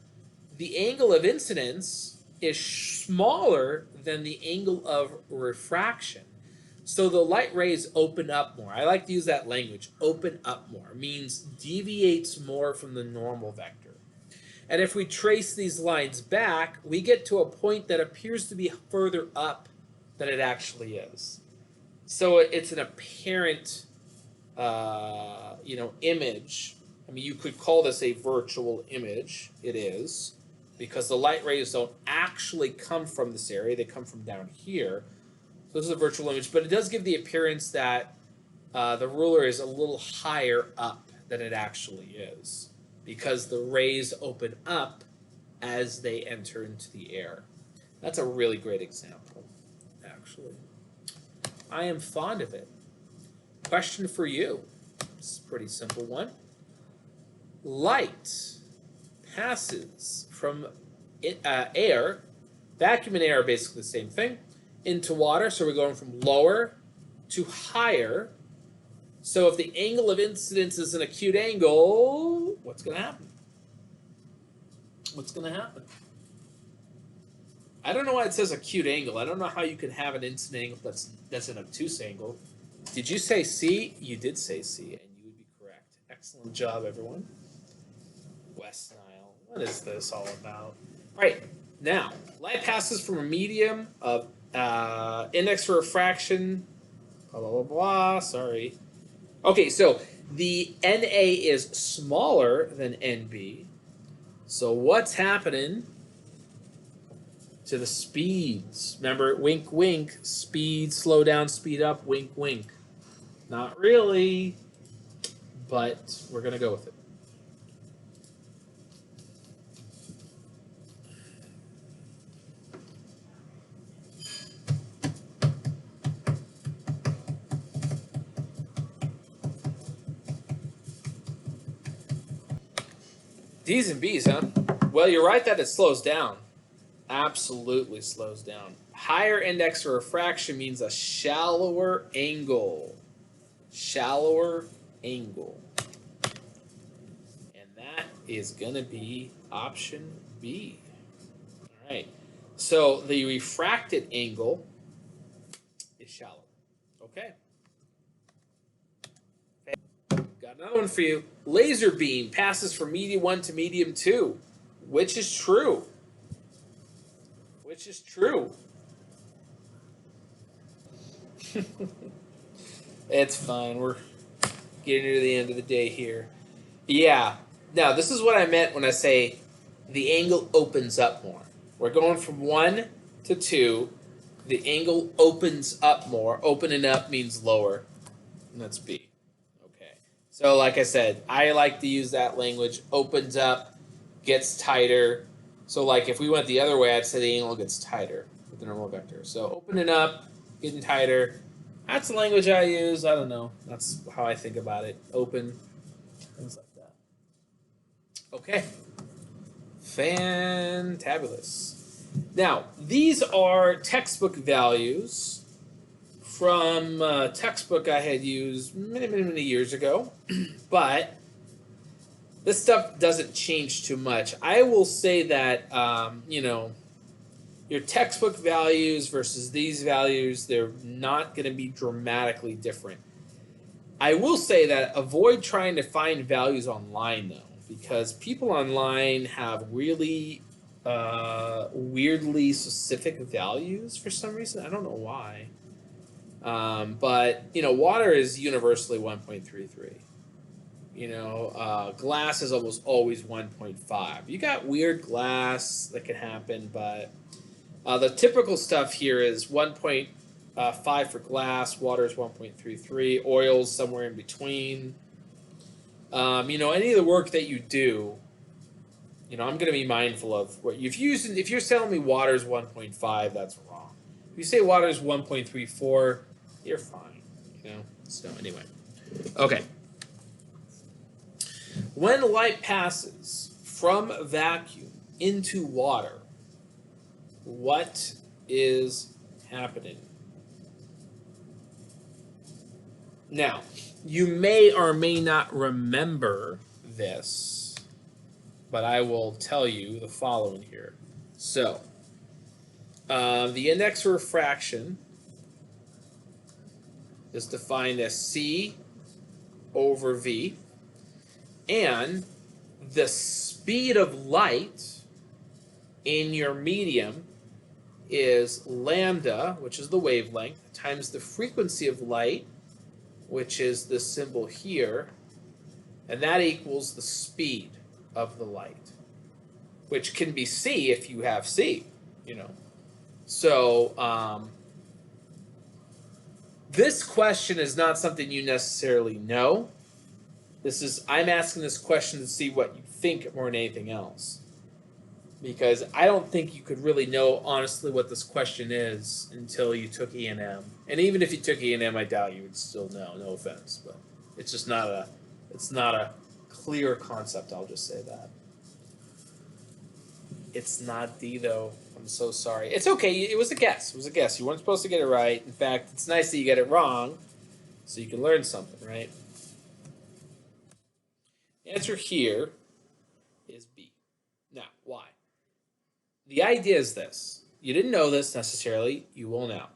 the angle of incidence is smaller than the angle of refraction. So the light rays open up more. I like to use that language. Open up more means deviates more from the normal vector. And if we trace these lines back, we get to a point that appears to be further up than it actually is. So it's an apparent, image. I mean, you could call this a virtual image. It is, because the light rays don't actually come from this area. They come from down here. So this is a virtual image, but it does give the appearance that the ruler is a little higher up than it actually is, because the rays open up as they enter into the air. That's a really great example, actually. I am fond of it. Question for you. It's a pretty simple one. Light passes from air, vacuum and air are basically the same thing, into water. So we're going from lower to higher. So if the angle of incidence is an acute angle, what's going to happen? What's going to happen? I don't know why it says acute angle. I don't know how you can have an incident angle that's an obtuse angle. Did you say C? You did say C, and you would be correct. Excellent job, everyone. West Nile. What is this all about? All right, now, light passes from a medium of index for refraction, blah, blah, blah, blah, sorry. Okay, so the NA is smaller than NB. So what's happening to the speeds? Remember, wink, wink, speed, slow down, speed up, wink, wink. Not really, but we're going to go with it. D's and B's, huh? Well, you're right that it slows down. Absolutely slows down. Higher index of refraction means a shallower angle. Shallower angle. And that is going to be option B. All right. So the refracted angle is shallow. Okay. Got another one for you. Laser beam passes from medium 1 to medium 2. Which is true? Which is true? It's fine. We're getting to the end of the day here. Yeah. Now, this is what I meant when I say the angle opens up more. We're going from 1 to 2. The angle opens up more. Opening up means lower. And that's B. Okay. So, like I said, I like to use that language. Opens up, gets tighter. So, like, if we went the other way, I'd say the angle gets tighter with the normal vector. So, opening up, getting tighter. That's the language I use. I don't know. That's how I think about it. Open, things like that. Okay. Fantabulous. Now, these are textbook values from a textbook I had used many years ago. But this stuff doesn't change too much. I will say that, your textbook values versus these values, they're not going to be dramatically different. I will say that avoid trying to find values online, though, because people online have really weirdly specific values for some reason. I don't know why. But, water is universally 1.33. Glass is almost always 1.5. You got weird glass that can happen, but the typical stuff here is 1.5 for glass, water is 1.33, oil's somewhere in between. Any of the work that you do, I'm going to be mindful of what you've used. If you're telling me water is 1.5, that's wrong. If you say water is 1.34, you're fine. So anyway, okay. When light passes from vacuum into water, what is happening? Now, you may or may not remember this. but I will tell you the following here. So, the index of refraction is defined as C over V, and the speed of light in your medium is lambda, which is the wavelength, times the frequency of light, which is this symbol here, and that equals the speed of the light, which can be C if you have C, you know. So this question is not something you necessarily know. I'm asking this question to see what you think more than anything else. Because I don't think you could really know honestly what this question is until you took E&M. And even if you took E&M, I doubt you would still know, no offense. But it's just not a clear concept, I'll just say that. It's not D though. I'm so sorry. It's okay, it was a guess. It was a guess. You weren't supposed to get it right. In fact, it's nice that you get it wrong so you can learn something, right? The answer here is B. Now, why? The idea is this. You didn't know this necessarily. You will now.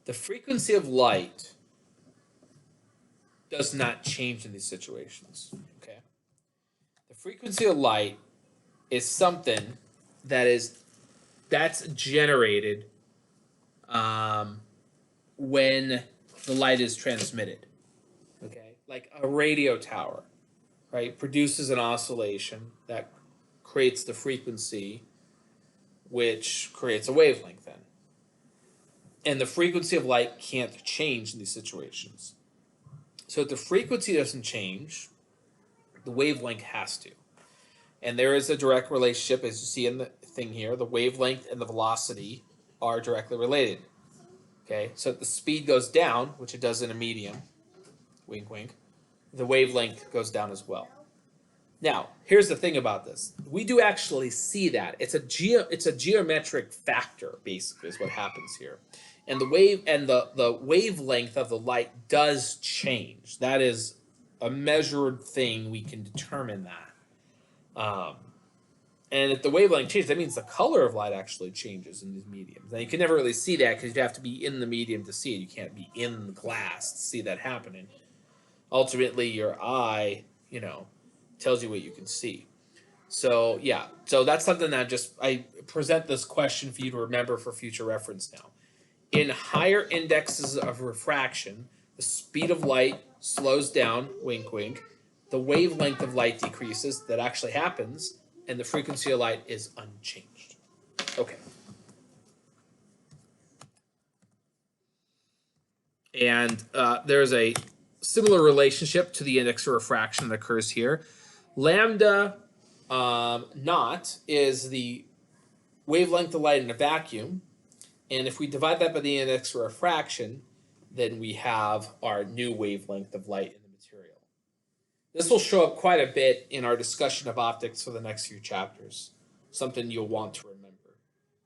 The frequency of light does not change in these situations. Okay. The frequency of light is something that's generated when the light is transmitted. Okay. Like a radio tower, right, produces an oscillation that creates the frequency, which creates a wavelength then. And the frequency of light can't change in these situations. So if the frequency doesn't change, the wavelength has to. And there is a direct relationship, as you see in the thing here. The wavelength and the velocity are directly related. Okay, so if the speed goes down, which it does in a medium, wink wink, the wavelength goes down as well. Now, here's the thing about this. We do actually see that. It's a geometric factor, basically, is what happens here. And the wavelength of the light does change. That is a measured thing. We can determine that. And if the wavelength changes, that means the color of light actually changes in these mediums. Now, you can never really see that because you'd have to be in the medium to see it. You can't be in the glass to see that happening. Ultimately, your eye, tells you what you can see. So yeah, so that's something that I present this question for you to remember for future reference now. In higher indexes of refraction, the speed of light slows down, wink wink, the wavelength of light decreases, that actually happens, and the frequency of light is unchanged. Okay. And there's a similar relationship to the index of refraction that occurs here. Lambda naught is the wavelength of light in a vacuum, and if we divide that by the index of refraction, then we have our new wavelength of light in the material. This will show up quite a bit in our discussion of optics for the next few chapters, something you'll want to remember.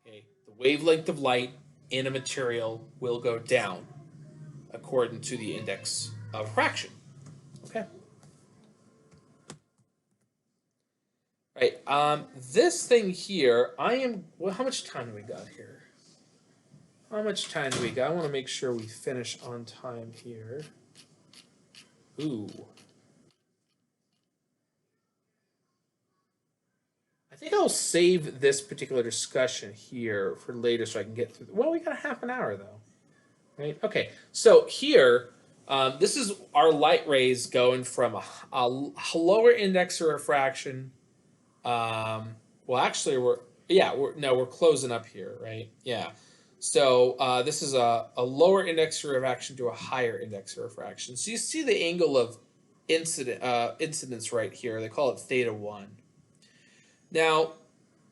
Okay? The wavelength of light in a material will go down according to the index of refraction. Okay. Right. This thing here, how much time do we got here? How much time do we got? I want to make sure we finish on time here. Ooh. I think I'll save this particular discussion here for later so I can get through. Well, we got a half an hour though. Right? Okay. So here, this is our light rays going from a lower index of refraction. Well, actually, we're closing up here, right? Yeah. So this is a lower index of refraction to a higher index of refraction. So you see the angle of incidence right here. They call it theta 1. Now,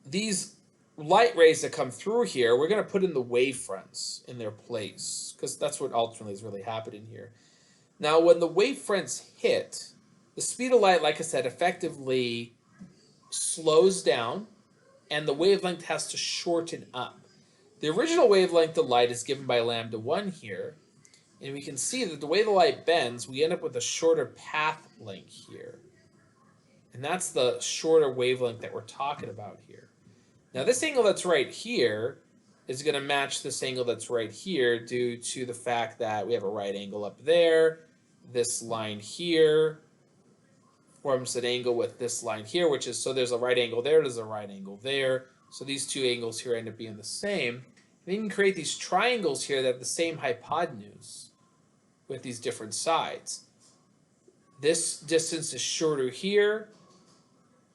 these light rays that come through here, we're going to put in the wavefronts in their place because that's what ultimately is really happening here. Now, when the wavefronts hit, the speed of light, like I said, effectively slows down, and the wavelength has to shorten up. The original wavelength of light is given by lambda 1 here, and we can see that the way the light bends, we end up with a shorter path length here. And that's the shorter wavelength that we're talking about here. Now this angle that's right here is going to match this angle that's right here due to the fact that we have a right angle up there. This line here forms an angle with this line here, which is, so there's a right angle there, there's a right angle there. So these two angles here end up being the same. And you can create these triangles here that have the same hypotenuse with these different sides. This distance is shorter here.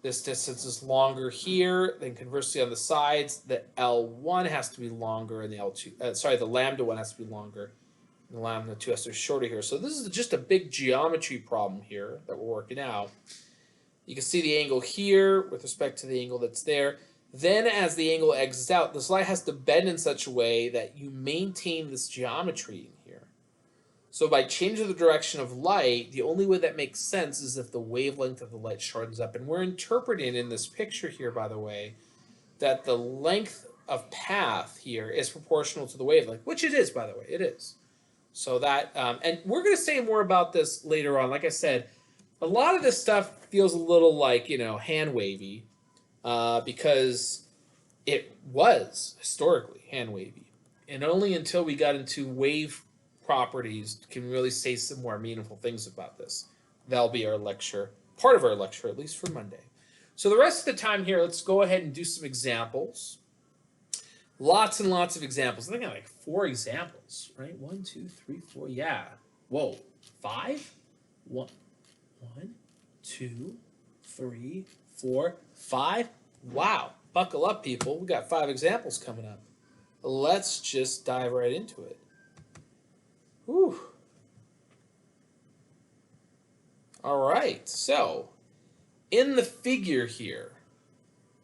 This distance is longer here. Then conversely on the sides, the L1 has to be longer and the L2, the lambda 1 has to be longer. And the lambda 2 has to be shorter here. So this is just a big geometry problem here that we're working out. You can see the angle here with respect to the angle that's there. Then as the angle exits out, the light has to bend in such a way that you maintain this geometry in here. So by changing the direction of light, the only way that makes sense is if the wavelength of the light shortens up. And we're interpreting in this picture here, by the way, that the length of path here is proportional to the wavelength, which it is, by the way, it is. So that, and we're going to say more about this later on. Like I said, a lot of this stuff feels a little like, hand wavy, because it was historically hand wavy. And only until we got into wave properties can really say some more meaningful things about this. That'll be our lecture, part of our lecture, at least for Monday. So the rest of the time here, let's go ahead and do some examples. Lots and lots of examples. I think I got like 4 examples, right? 1, 2, 3, 4. Yeah. Whoa. 5? 1, 2, 3, 4, 5. Wow. Buckle up, people. We got 5 examples coming up. Let's just dive right into it. Whew. All right. So in the figure here,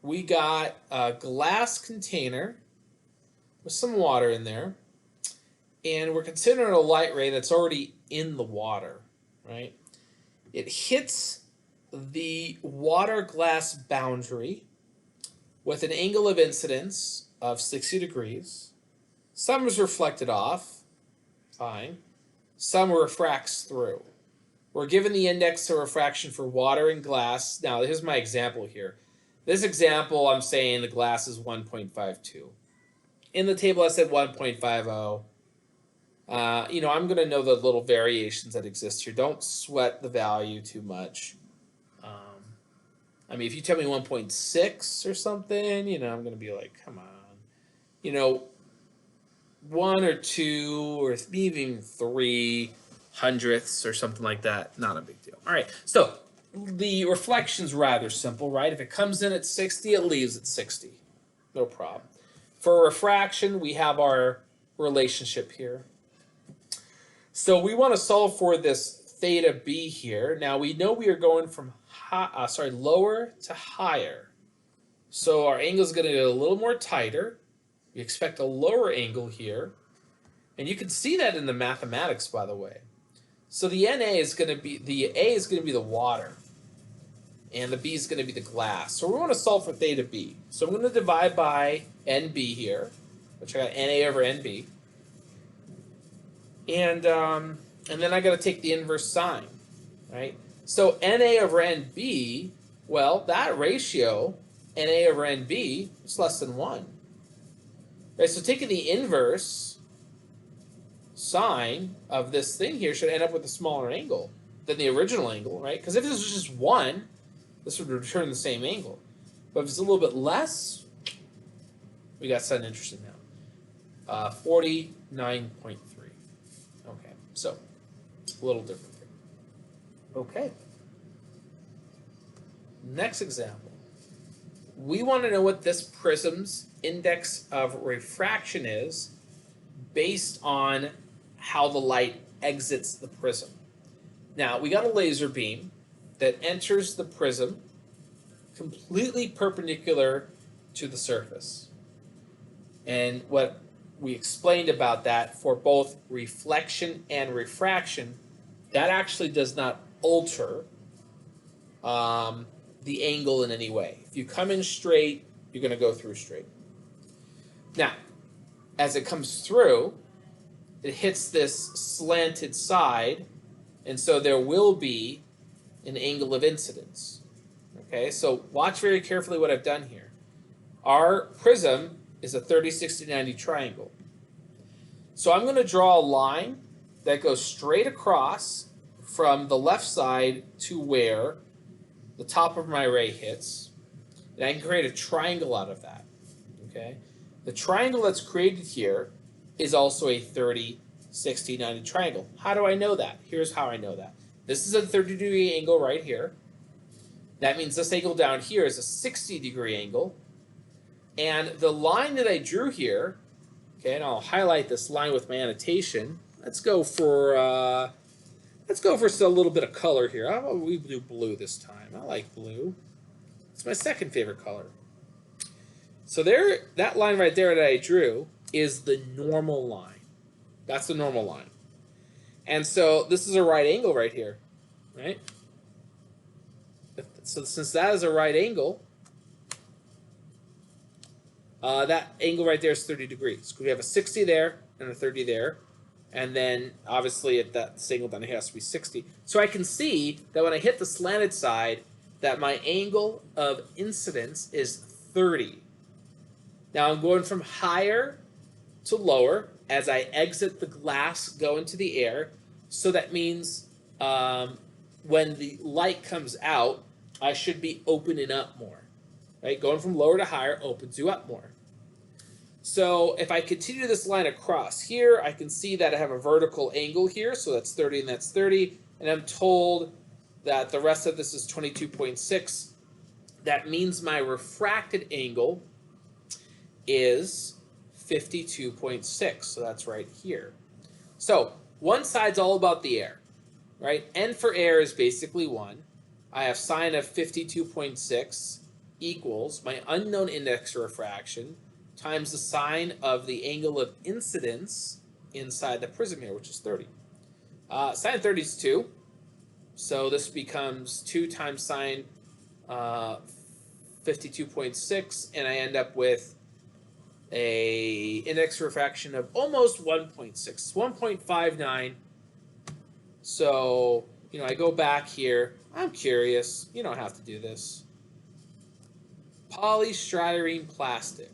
we got a glass container with some water in there, and we're considering a light ray that's already in the water, right? It hits the water glass boundary with an angle of incidence of 60 degrees. Some is reflected off, fine. Some refracts through. We're given the index of refraction for water and glass. Now, here's my example here. This example, I'm saying the glass is 1.52. In the table, I said 1.50. I'm going to know the little variations that exist here. Don't sweat the value too much. If you tell me 1.6 or something, I'm going to be like, come on. 1 or 2 or even 3 hundredths or something like that, not a big deal. All right, so the reflection's rather simple, right? If it comes in at 60, it leaves at 60. No problem. For refraction, we have our relationship here. So we want to solve for this theta b here. Now we know we are going from lower to higher. So our angle is going to get a little more tighter. We expect a lower angle here. And you can see that in the mathematics, by the way. So the A is going to be the water. And the B is going to be the glass. So we want to solve for theta b. So I'm going to divide by NB here, which I got NA over NB. And then I got to take the inverse sign, right? So NA over NB, well, that ratio, NA over NB, is less than 1. Right, so taking the inverse sine of this thing here should end up with a smaller angle than the original angle, right? Because if this was just 1, this would return the same angle. But if it's a little bit less, we got something interesting now. 49.3. Okay, so a little different here. Okay. Next example. We want to know what this prism's index of refraction is based on how the light exits the prism. Now, we got a laser beam that enters the prism completely perpendicular to the surface. And what we explained about that for both reflection and refraction, that actually does not alter the angle in any way. If you come in straight, you're going to go through straight. Now, as it comes through, it hits this slanted side, and so there will be an angle of incidence. Okay, so watch very carefully what I've done here. Our prism is a 30, 60, 90 triangle. So I'm going to draw a line that goes straight across from the left side to where the top of my ray hits. And I can create a triangle out of that. Okay? The triangle that's created here is also a 30, 60, 90 triangle. How do I know that? Here's how I know that. This is a 30-degree angle right here. That means this angle down here is a 60-degree angle. And the line that I drew here, okay, and I'll highlight this line with my annotation. Let's go for just a little bit of color here. How about we do blue this time? I like blue. It's my second favorite color. So there, that line right there that I drew is the normal line. That's the normal line. And so this is a right angle right here, right? So since that is a right angle, that angle right there is 30 degrees. We have a 60 there and a 30 there. And then obviously at that angle then it has to be 60. So I can see that when I hit the slanted side, that my angle of incidence is 30. Now I'm going from higher to lower as I exit the glass, go into the air. So that means when the light comes out, I should be opening up more. Right? Going from lower to higher opens you up more. So if I continue this line across here, I can see that I have a vertical angle here. So that's 30 and that's 30. And I'm told that the rest of this is 22.6. That means my refracted angle is 52.6. So that's right here. So one side's all about the air, right? N for air is basically 1. I have sine of 52.6 equals my unknown index of refraction times the sine of the angle of incidence inside the prism here, which is 30. Sine of 30 is 2. So this becomes 2 times sine 52.6, and I end up with a index refraction of almost 1.6, 1.59. So, I go back here. I'm curious. You don't have to do this. Polystyrene plastic.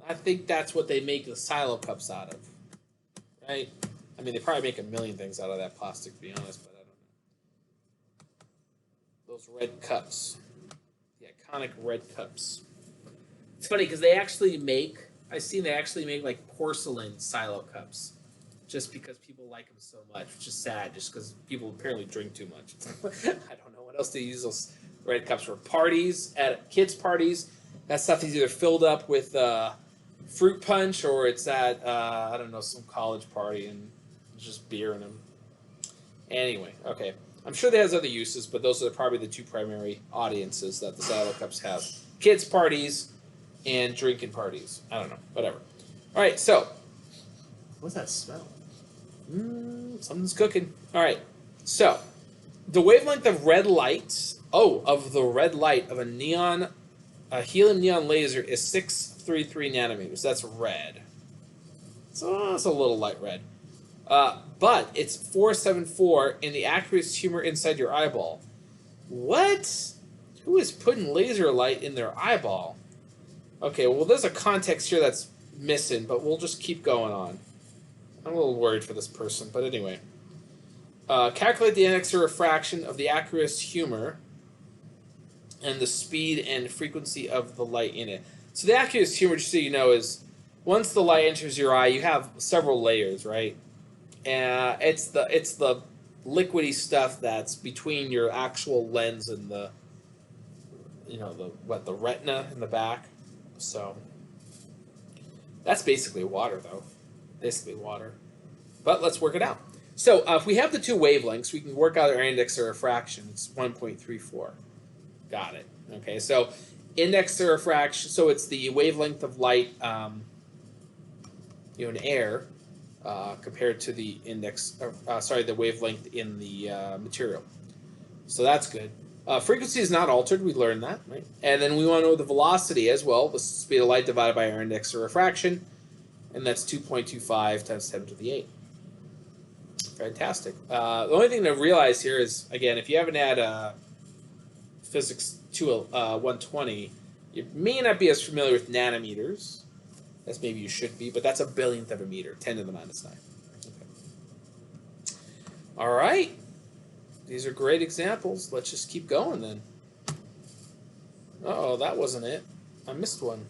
I think that's what they make the silo cups out of, right? I mean, they probably make a million things out of that plastic, to be honest, but I don't know. Those red cups. The iconic red cups. It's funny because I've seen they actually make like porcelain silo cups just because people like them so much, which is sad just because people apparently drink too much. I don't know what else they use those red cups for. Parties, at kids' parties, that stuff is either filled up with fruit punch or it's at, I don't know, some college party and there's just beer in them. Anyway, okay. I'm sure that has other uses, but those are probably the two primary audiences that the silo cups have. Kids' parties and drinking parties. I don't know. Whatever. All right, so what's that smell? Something's cooking. All right, so the wavelength of red light, of the red light of a helium neon laser is 633 nanometers. That's red. So it's a little light red. But it's 474 in the aqueous humor inside your eyeball. What? Who is putting laser light in their eyeball? Okay, well, there's a context here that's missing, but we'll just keep going on. I'm a little worried for this person, but anyway. Calculate the index of refraction of the aqueous humor and the speed and frequency of the light in it. So the aqueous humor, just so you know, is once the light enters your eye, you have several layers, right? And it's the liquidy stuff that's between your actual lens and the retina in the back. So that's basically water, though. Basically water. But let's work it out. So if we have the two wavelengths, we can work out our index of refraction. It's 1.34. Got it. Okay, so index of refraction, so it's the wavelength of light in air compared to the the wavelength in the material. So that's good. Frequency is not altered. We learned that, right? And then we want to know the velocity as well. The speed of light divided by our index of refraction. And that's 2.25 times 10 to the 8. Fantastic. The only thing to realize here is, again, if you haven't had physics 120, you may not be as familiar with nanometers as maybe you should be, but that's a billionth of a meter, 10 to the minus 9. Okay. All right. These are great examples. Let's just keep going then. Uh-oh, that wasn't it. I missed one.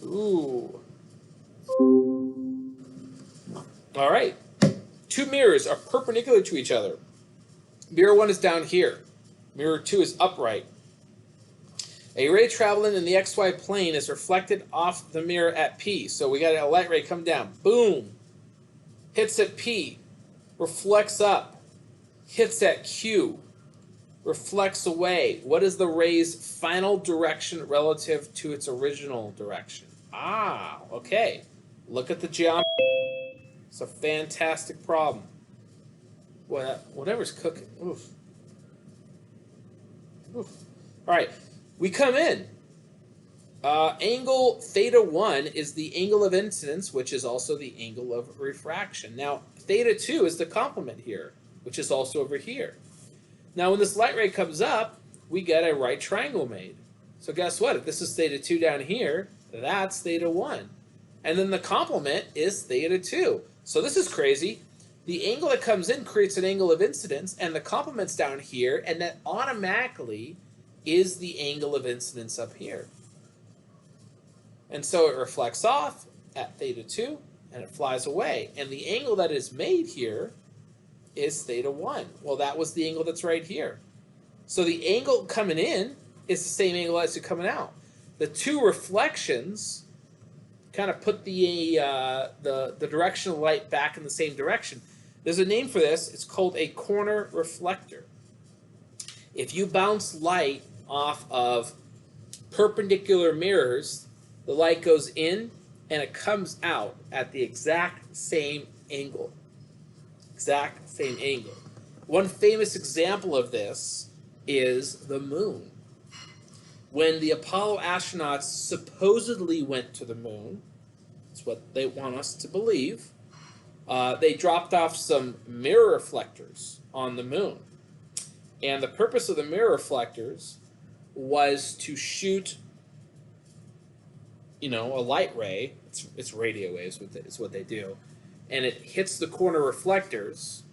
Ooh. All right. Two mirrors are perpendicular to each other. Mirror 1 is down here. Mirror 2 is upright. A ray traveling in the XY plane is reflected off the mirror at P. So we got a light ray come down. Boom. Hits at P. Reflects up. Hits at Q. Reflects away. What is the ray's final direction relative to its original direction? Ah, okay. Look at the geometry. It's a fantastic problem. Whatever's cooking. Oof. Oof. All right, we come in. Angle theta 1 is the angle of incidence, which is also the angle of refraction. Now, theta 2 is the complement here, which is also over here. Now, when this light ray comes up, we get a right triangle made. So guess what? If this is theta 2 down here, that's theta 1. And then the complement is theta 2. So this is crazy. The angle that comes in creates an angle of incidence, and the complement's down here, and that automatically is the angle of incidence up here. And so it reflects off at theta 2, and it flies away. And the angle that is made here is theta 1. Well, that was the angle that's right here. So the angle coming in is the same angle as it coming out. The two reflections kind of put the direction of light back in the same direction. There's a name for this. It's called a corner reflector. If you bounce light off of perpendicular mirrors, the light goes in and it comes out at the exact same angle. Exact same angle. One famous example of this is the moon. When the Apollo astronauts supposedly went to the moon, that's what they want us to believe, they dropped off some mirror reflectors on the moon. And the purpose of the mirror reflectors was to shoot, a light ray. It's radio waves, is what they do. And it hits the corner reflectors,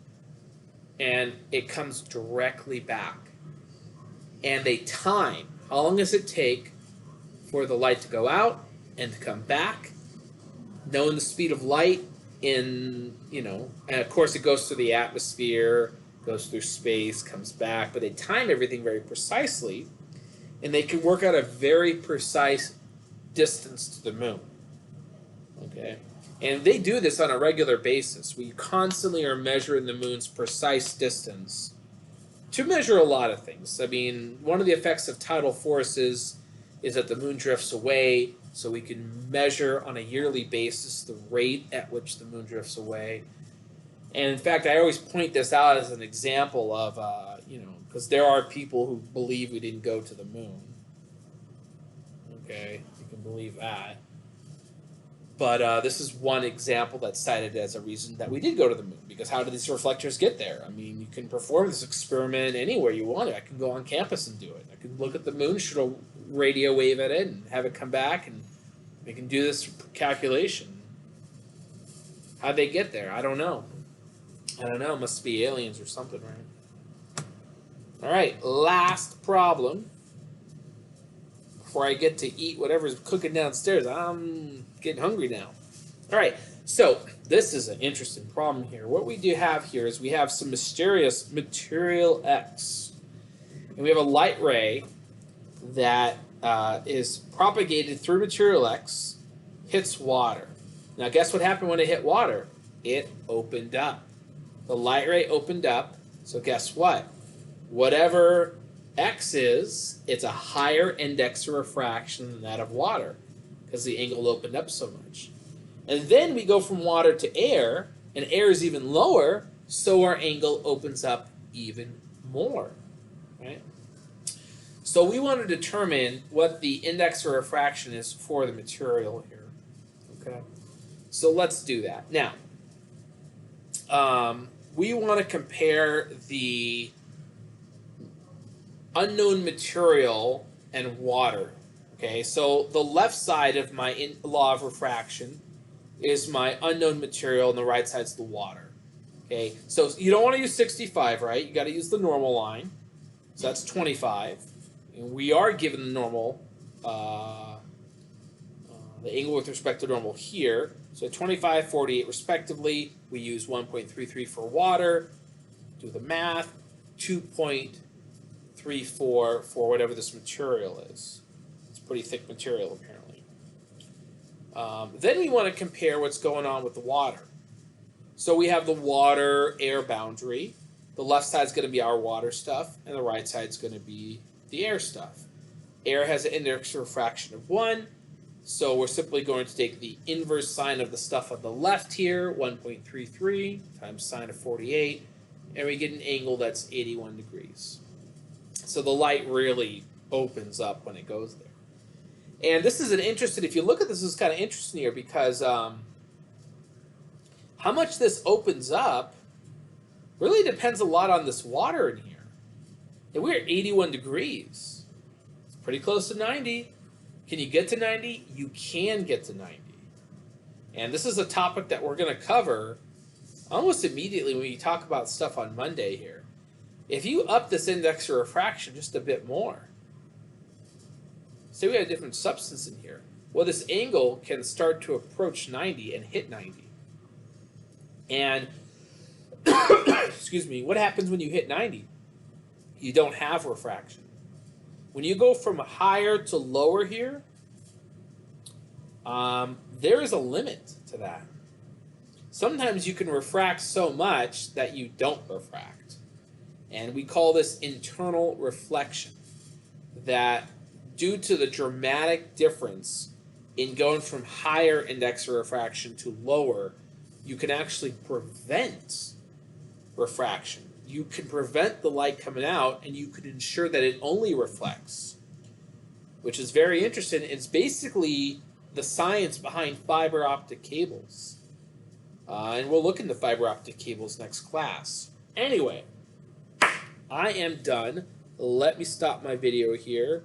and it comes directly back. And they time, how long does it take for the light to go out and to come back, knowing the speed of light and of course it goes through the atmosphere, goes through space, comes back, but they time everything very precisely, and they can work out a very precise distance to the moon. Okay? And they do this on a regular basis. We constantly are measuring the moon's precise distance to measure a lot of things. I mean, one of the effects of tidal forces is that the moon drifts away, so we can measure on a yearly basis the rate at which the moon drifts away. And in fact, I always point this out as an example of, because there are people who believe we didn't go to the moon. Okay, you can believe that. But this is one example that's cited as a reason that we did go to the moon, because how did these reflectors get there? I mean, you can perform this experiment anywhere you want it. I can go on campus and do it. I can look at the moon, shoot a radio wave at it, and have it come back, and we can do this calculation. How'd they get there? I don't know. It must be aliens or something, right? All right, last problem. Before I get to eat whatever's cooking downstairs, I'm getting hungry now. All right, so this is an interesting problem here. What we do have here is we have some mysterious material X. And we have a light ray that is propagated through material X, hits water. Now guess what happened when it hit water? It opened up. The light ray opened up, so guess what? Whatever X is, it's a higher index of refraction than that of water, because the angle opened up so much. And then we go from water to air, and air is even lower, so our angle opens up even more, right? So we want to determine what the index of refraction is for the material here, okay? So let's do that. Now, we want to compare the unknown material and water. Okay, so the left side of my law of refraction is my unknown material, and the right side's the water. Okay, so you don't want to use 65, right? You got to use the normal line. So that's 25. And we are given the normal, the angle with respect to normal here. So 25, 48 respectively. We use 1.33 for water. Do the math. 2.34 for whatever this material is. It's pretty thick material, apparently. Then we want to compare what's going on with the water. So we have the water-air boundary. The left side's going to be our water stuff, and the right side's going to be the air stuff. Air has an index of refraction of 1, so we're simply going to take the inverse sine of the stuff on the left here, 1.33 times sine of 48, and we get an angle that's 81 degrees. So the light really opens up when it goes there. And this is an interesting, if you look at this, it's kind of interesting here because how much this opens up really depends a lot on this water in here. And we're at 81 degrees. It's pretty close to 90. Can you get to 90? You can get to 90. And this is a topic that we're going to cover almost immediately when we talk about stuff on Monday here. If you up this index of refraction just a bit more, say we have a different substance in here, well, this angle can start to approach 90 and hit 90. And, excuse me, what happens when you hit 90? You don't have refraction. When you go from higher to lower here, there is a limit to that. Sometimes you can refract so much that you don't refract. And we call this internal reflection. That due to the dramatic difference in going from higher index of refraction to lower, you can actually prevent refraction. You can prevent the light coming out, and you can ensure that it only reflects, which is very interesting. It's basically the science behind fiber optic cables. And we'll look into fiber optic cables next class. Anyway, I am done. Let me stop my video here.